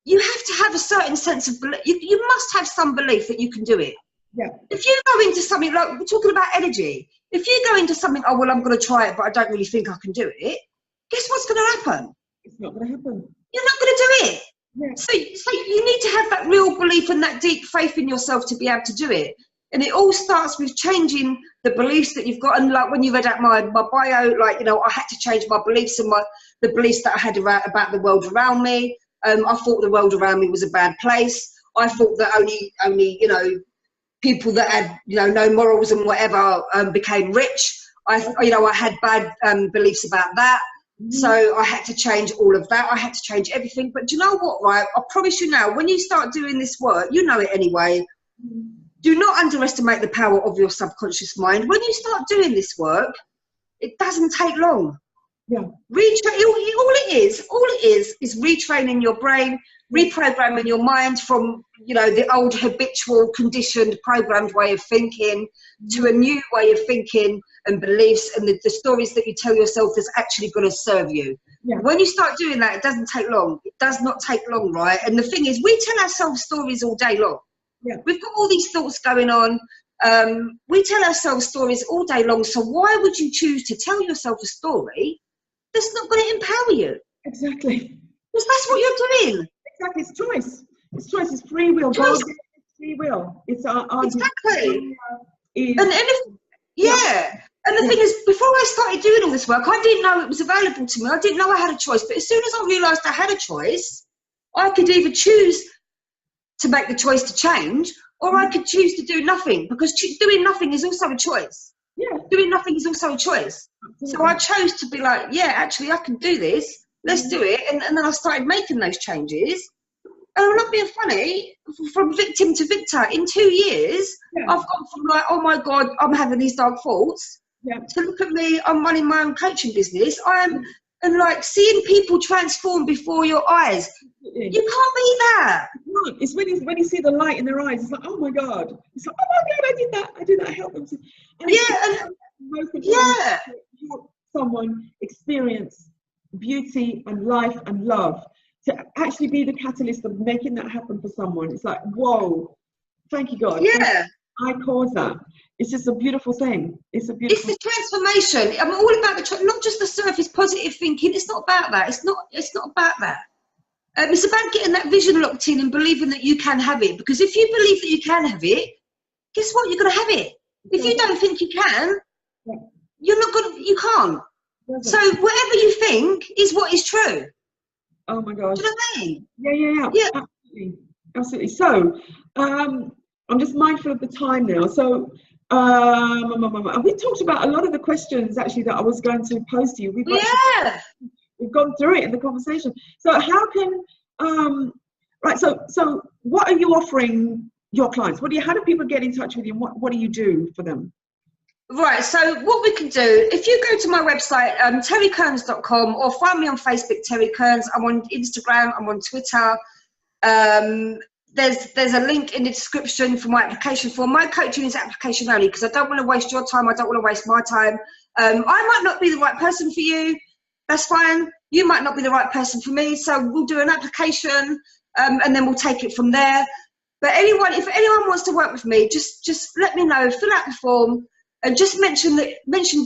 you have to have a certain sense of belief. You must have some belief that you can do it. Yeah. If you go into something like we're talking about energy, if you go into something, oh well, I'm going to try it, but I don't really think I can do it. Guess what's going to happen? It's not going to happen. You're not going to do it. Yeah. So you need to have that real belief and that deep faith in yourself to be able to do it. And it all starts with changing the beliefs that you've got. And like when you read out my bio, I had to change my beliefs and the beliefs that I had about the world around me. I thought the world around me was a bad place. I thought that only people that had no morals and whatever became rich. I had bad beliefs about that. So I had to change all of that. I had to change everything. But do you know what, right? I promise you now, when you start doing this work, you know it anyway, do not underestimate the power of your subconscious mind. When you start doing this work, it doesn't take long. Yeah. All it is retraining your brain, reprogramming your mind from the old habitual conditioned programmed way of thinking to a new way of thinking and beliefs and the stories that you tell yourself is actually going to serve you. Yeah. When you start doing that, it doesn't take long. It does not take long, right? And the thing is, we tell ourselves stories all day long. Yeah. We've got all these thoughts going on. We tell ourselves stories all day long. So why would you choose to tell yourself a story that's not going to empower you? Exactly. Because that's what you're doing. Exactly. It's choice. It's choice. It's free will. God, it's free will. It's our exactly. And the thing is, before I started doing all this work, I didn't know it was available to me. I didn't know I had a choice. But as soon as I realised I had a choice, I could either choose to make the choice to change, or I could choose to do nothing, because doing nothing is also a choice. Yeah. Doing nothing is also a choice. Absolutely. So I chose to be like, yeah, actually, I can do this. Let's do it. And then I started making those changes. And I'm not being funny, from victim to victor. In 2 years, I've gone from like, oh my God, I'm having these dark thoughts, to look at me, I'm running my own coaching business. And like seeing people transform before your eyes. You can't beat that. It's when you see the light in their eyes, it's like, oh my God. It's like, oh my God, I did that, I helped them. Help someone experience beauty and life and love, to actually be the catalyst of making that happen for someone. It's like, whoa, thank you, God. Yeah. I caused that. It's just a beautiful thing. It's the transformation. I'm all about not just the surface positive thinking. It's not about that. It's not about that. It's about getting that vision locked in and believing that you can have it. Because if you believe that you can have it, guess what? You're going to have it. If you don't think you can, you're not going to, you can't. So whatever you think is what is true. Oh my gosh. Do you know what I mean? Yeah. Absolutely. So, I'm just mindful of the time now. So, we talked about a lot of the questions actually that I was going to pose to you. We've gone through it in the conversation. So how can, so what are you offering your clients? How do people get in touch with you? And what do you do for them? Right, so what we can do, if you go to my website, terrikearns.com, or find me on Facebook, Terri Kearns. I'm on Instagram, I'm on Twitter. There's a link in the description for my application form. My coaching is application only, because I don't want to waste your time. I don't want to waste my time. I might not be the right person for you. That's fine. You might not be the right person for me. So we'll do an application, and then we'll take it from there. But if anyone wants to work with me, just let me know. Fill out the form. And just mention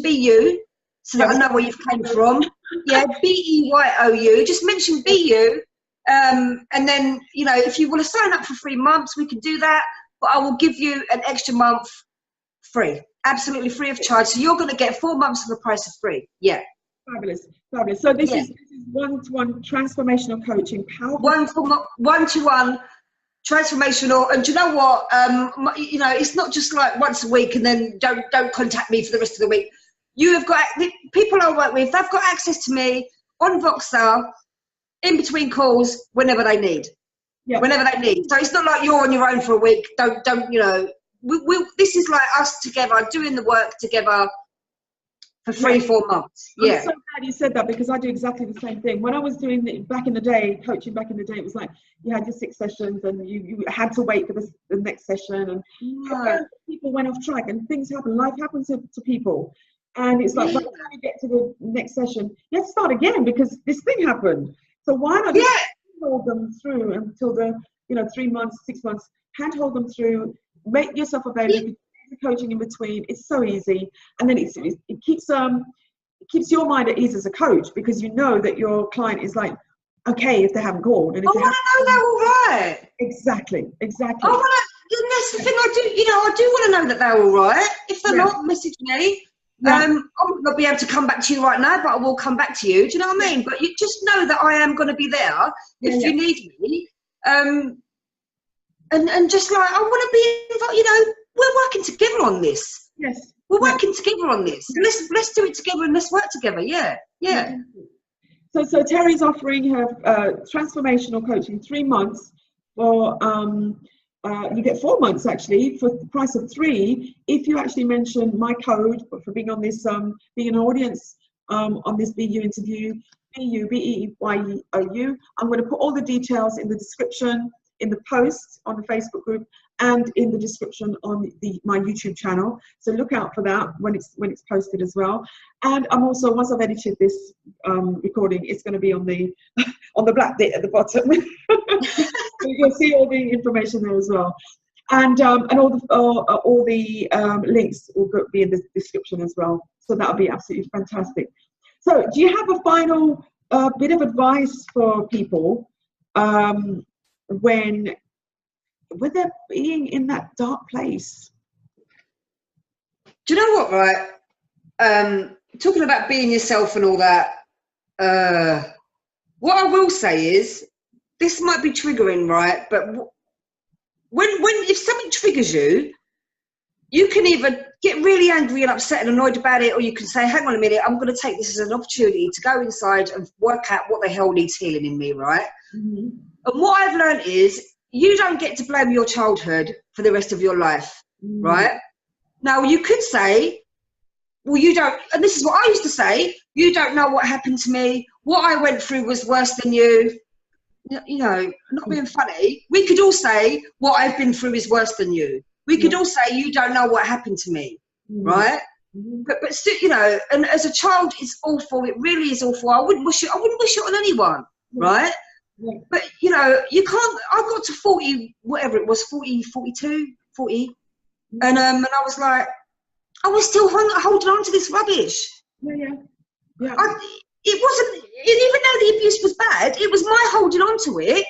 BU, so that I know where you've came from. Yeah, BEYOU. Just mention BU, and then if you want to sign up for 3 months, we can do that. But I will give you an extra month free. absolutely free of charge. So you're going to get 4 months for the price of 3. Yeah. Fabulous, fabulous. So this is one-to-one transformational coaching, powerful. One-to-one transformational. And do you know what? You know, it's not just like once a week and then don't contact me for the rest of the week. You have got people I work with. They've got access to me on Voxer in between calls whenever they need. Yeah. Whenever they need. So it's not like you're on your own for a week. Don't you know? This is like us together doing the work together for 3-4 months. Yeah. I'm so glad you said that, because I do exactly the same thing. When I was doing it back in the day, coaching back in the day, it was like you had your 6 sessions and you had to wait for the next session, and people went off track and things happen. Life happens to people, and it's like by the time you get to the next session, let's start again because this thing happened. So why not just hold them through until the 3 months, 6 months, handhold them through, make yourself available. Coaching in between, it's so easy, and then it keeps your mind at ease as a coach, because you know that your client is like okay if they haven't called, and if I want to know they're all right. Exactly. And that's the thing, I do want to know that they're all right. If they're not, message me. I'm not be able to come back to you right now, but I will come back to you. Do you know what I mean? But you just know that I am going to be there if you need me. And just like I want to be involved, we're working together on this. Yes. We're working together on this. Let's do it together and let's work together. Yeah. So Terry's offering her transformational coaching 3 months for you get 4 months actually for the price of 3 if you actually mention my code for being on this being an audience on this BU interview, BEYOU. I'm going to put all the details in the description, in the post on the Facebook group, and in the description on my YouTube channel. So look out for that when it's posted as well. And I'm also, once I've edited this recording, it's going to be on the on the black bit at the bottom. So you'll see all the information there as well. And all the links will be in the description as well. So that'll be absolutely fantastic. So do you have a final bit of advice for people when they're being in that dark place? Do you know what, right? Talking about being yourself and all that, what I will say is, this might be triggering, right? But if something triggers you, you can either get really angry and upset and annoyed about it, or you can say, hang on a minute, I'm going to take this as an opportunity to go inside and work out what the hell needs healing in me, right? Mm-hmm. And what I've learned is, you don't get to blame your childhood for the rest of your life, right? Now, you could say, well, you don't, and this is what I used to say, you don't know what happened to me. What I went through was worse than you. Not being funny. We could all say, what I've been through is worse than you. We could all say, you don't know what happened to me, right? But still, and as a child, it's awful. It really is awful. I wouldn't wish it on anyone, right? Yeah. But you can't. I got to 40, whatever it was, 40, 42, 40, and I was like, I was still holding on to this rubbish. Yeah. It wasn't, even though the abuse was bad, it was my holding on to it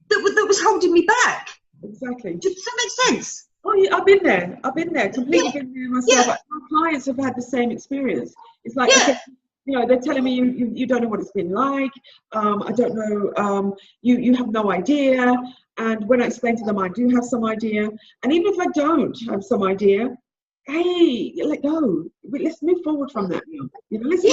that was holding me back. Exactly. Does that make sense? Oh, yeah, I've been there, completely been there myself. Yeah. My clients have had the same experience. It's like, okay, they're telling me you don't know what it's been like. I don't know. You have no idea. And when I explain to them, I do have some idea. And even if I don't have some idea, hey, let go. Let's move forward from that now. Let's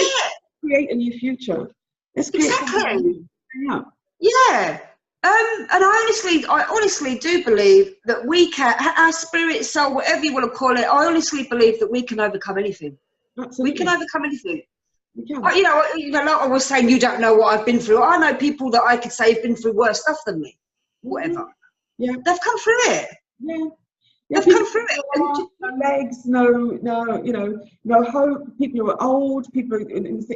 create a new future. Let's create something new. Yeah. And I honestly do believe that we can, our spirit, soul, whatever you want to call it, I honestly believe that we can overcome anything. Absolutely. We can overcome anything. We can. Like I was saying, you don't know what I've been through. I know people that I could say have been through worse stuff than me. Whatever. Yeah. They've come through it. Yeah. They've come through it. No legs, no hope. People who are old, people who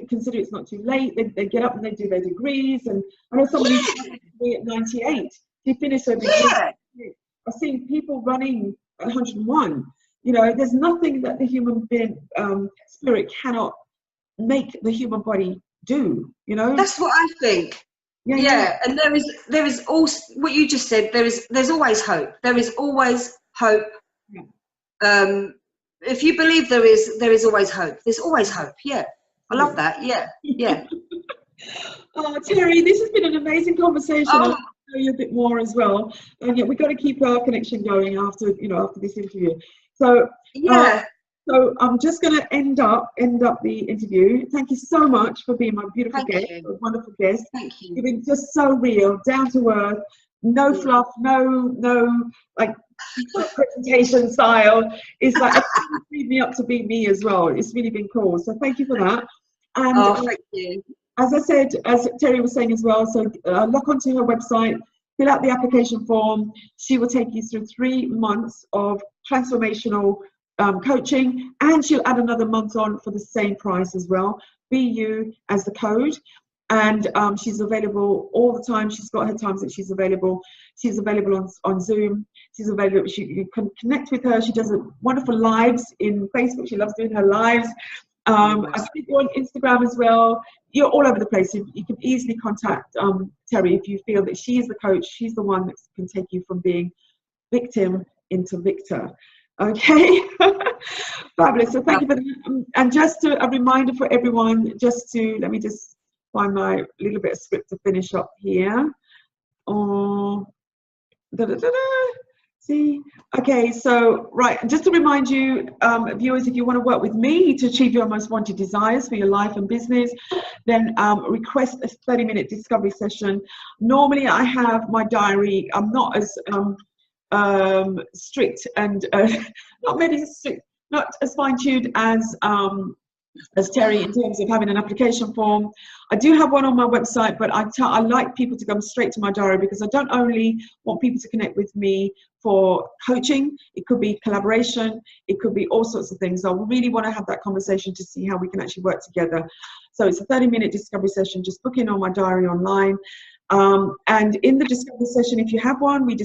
consider it's not too late. They get up and they do their degrees. And I know somebody at 98. She finished her degree. Yeah. I've seen people running at 101. There's nothing that the human being spirit cannot make the human body do. That's what I think. Yeah. And there is also what you just said. There's always hope. There is always hope. if you believe there is always hope. There's always hope. Yeah, I love that. Yeah, yeah. Oh, Terry, this has been an amazing conversation. Oh. I'll know you a bit more as well. And yeah, we've got to keep our connection going after this interview. So Yeah. So I'm just going to end up the interview. Thank you so much for being my beautiful guest, a wonderful guest. Thank you. You've been just so real, down to earth, no fluff, no like presentation style. It's like it's freed me up to be me as well. It's really been cool. So thank you for that. And thank you. as I said, as Terry was saying as well, so log onto her website, fill out the application form. She will take you through 3 months of transformational coaching, and she'll add another month on for the same price as well. BU as the code, and she's available all the time. She's got her times that she's available. She's available on Zoom. She's available. You can connect with her. She does wonderful lives in Facebook. She loves doing her lives. I think on Instagram as well. You're all over the place. You can easily contact Terry if you feel that she is the coach. She's the one that can take you from being victim into victor. Okay. Fabulous. So thank you for that. And just a reminder for everyone, let me just find my little bit of script to finish up here. See, okay, so right, just to remind you, viewers, if you want to work with me to achieve your most wanted desires for your life and business, then request a 30-minute discovery session. Normally I have my diary. I'm not as strict and not as fine-tuned as Terry in terms of having an application form. I do have one on my website, but I like people to come straight to my diary, because I don't only want people to connect with me for coaching. It could be collaboration. It could be all sorts of things. I really want to have that conversation to see how we can actually work together. So it's a 30-minute discovery session. Just book in on my diary online. And in the discovery session, if you have one, we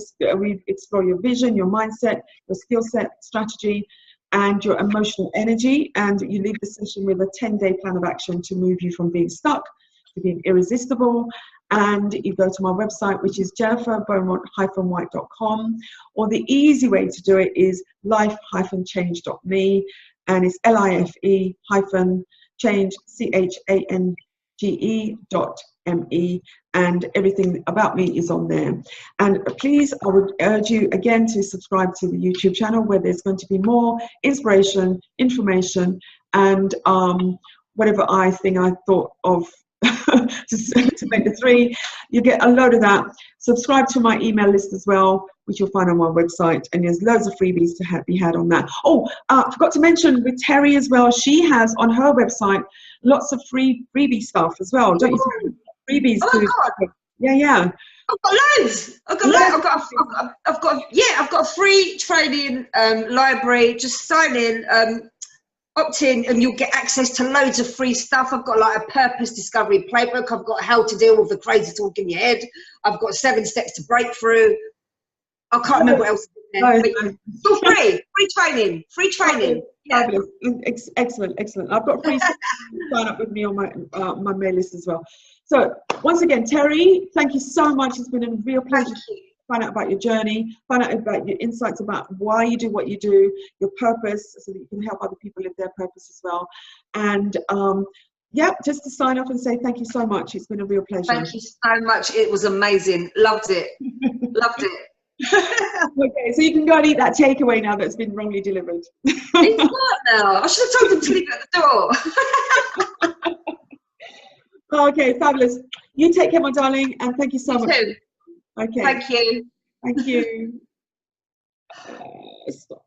explore your vision, your mindset, your skill set, strategy, and your emotional energy. And you leave the session with a 10-day plan of action to move you from being stuck to being irresistible. And you go to my website, which is jenniferbeaumont-whyte.com, or the easy way to do it is life-change.me, and it's life-change.me, and everything about me is on there. And please, I would urge you again to subscribe to the YouTube channel, where there's going to be more inspiration, information, and whatever I thought of to make the 3. You get a load of that. Subscribe to my email list as well, which you'll find on my website, and there's loads of freebies to be had on that. I forgot to mention with Terry as well, she has on her website lots of freebie stuff as well, don't you think? Freebies. Oh my God. Yeah. I've got loads. I've got a free training library. Just sign in, opt in, and you'll get access to loads of free stuff. I've got like a purpose discovery playbook. I've got how to deal with the crazy talk in your head. I've got 7 steps to breakthrough. I can't remember what else is in there. It's all free. Free training. Yeah. Excellent. I've got free sign up with me on my mail list as well. So once again, Terry, thank you so much. It's been a real pleasure to find out about your journey, find out about your insights about why you do what you do, your purpose, so that you can help other people live their purpose as well. And just to sign off and say thank you so much. It's been a real pleasure. Thank you so much. It was amazing. Loved it. Loved it. Okay, so you can go and eat that takeaway now that's been wrongly delivered. It's not now. I should have told them to leave it at the door. Okay, fabulous. You take care, my darling, and thank you so much. Too. Okay. Thank you. Thank you. Stop.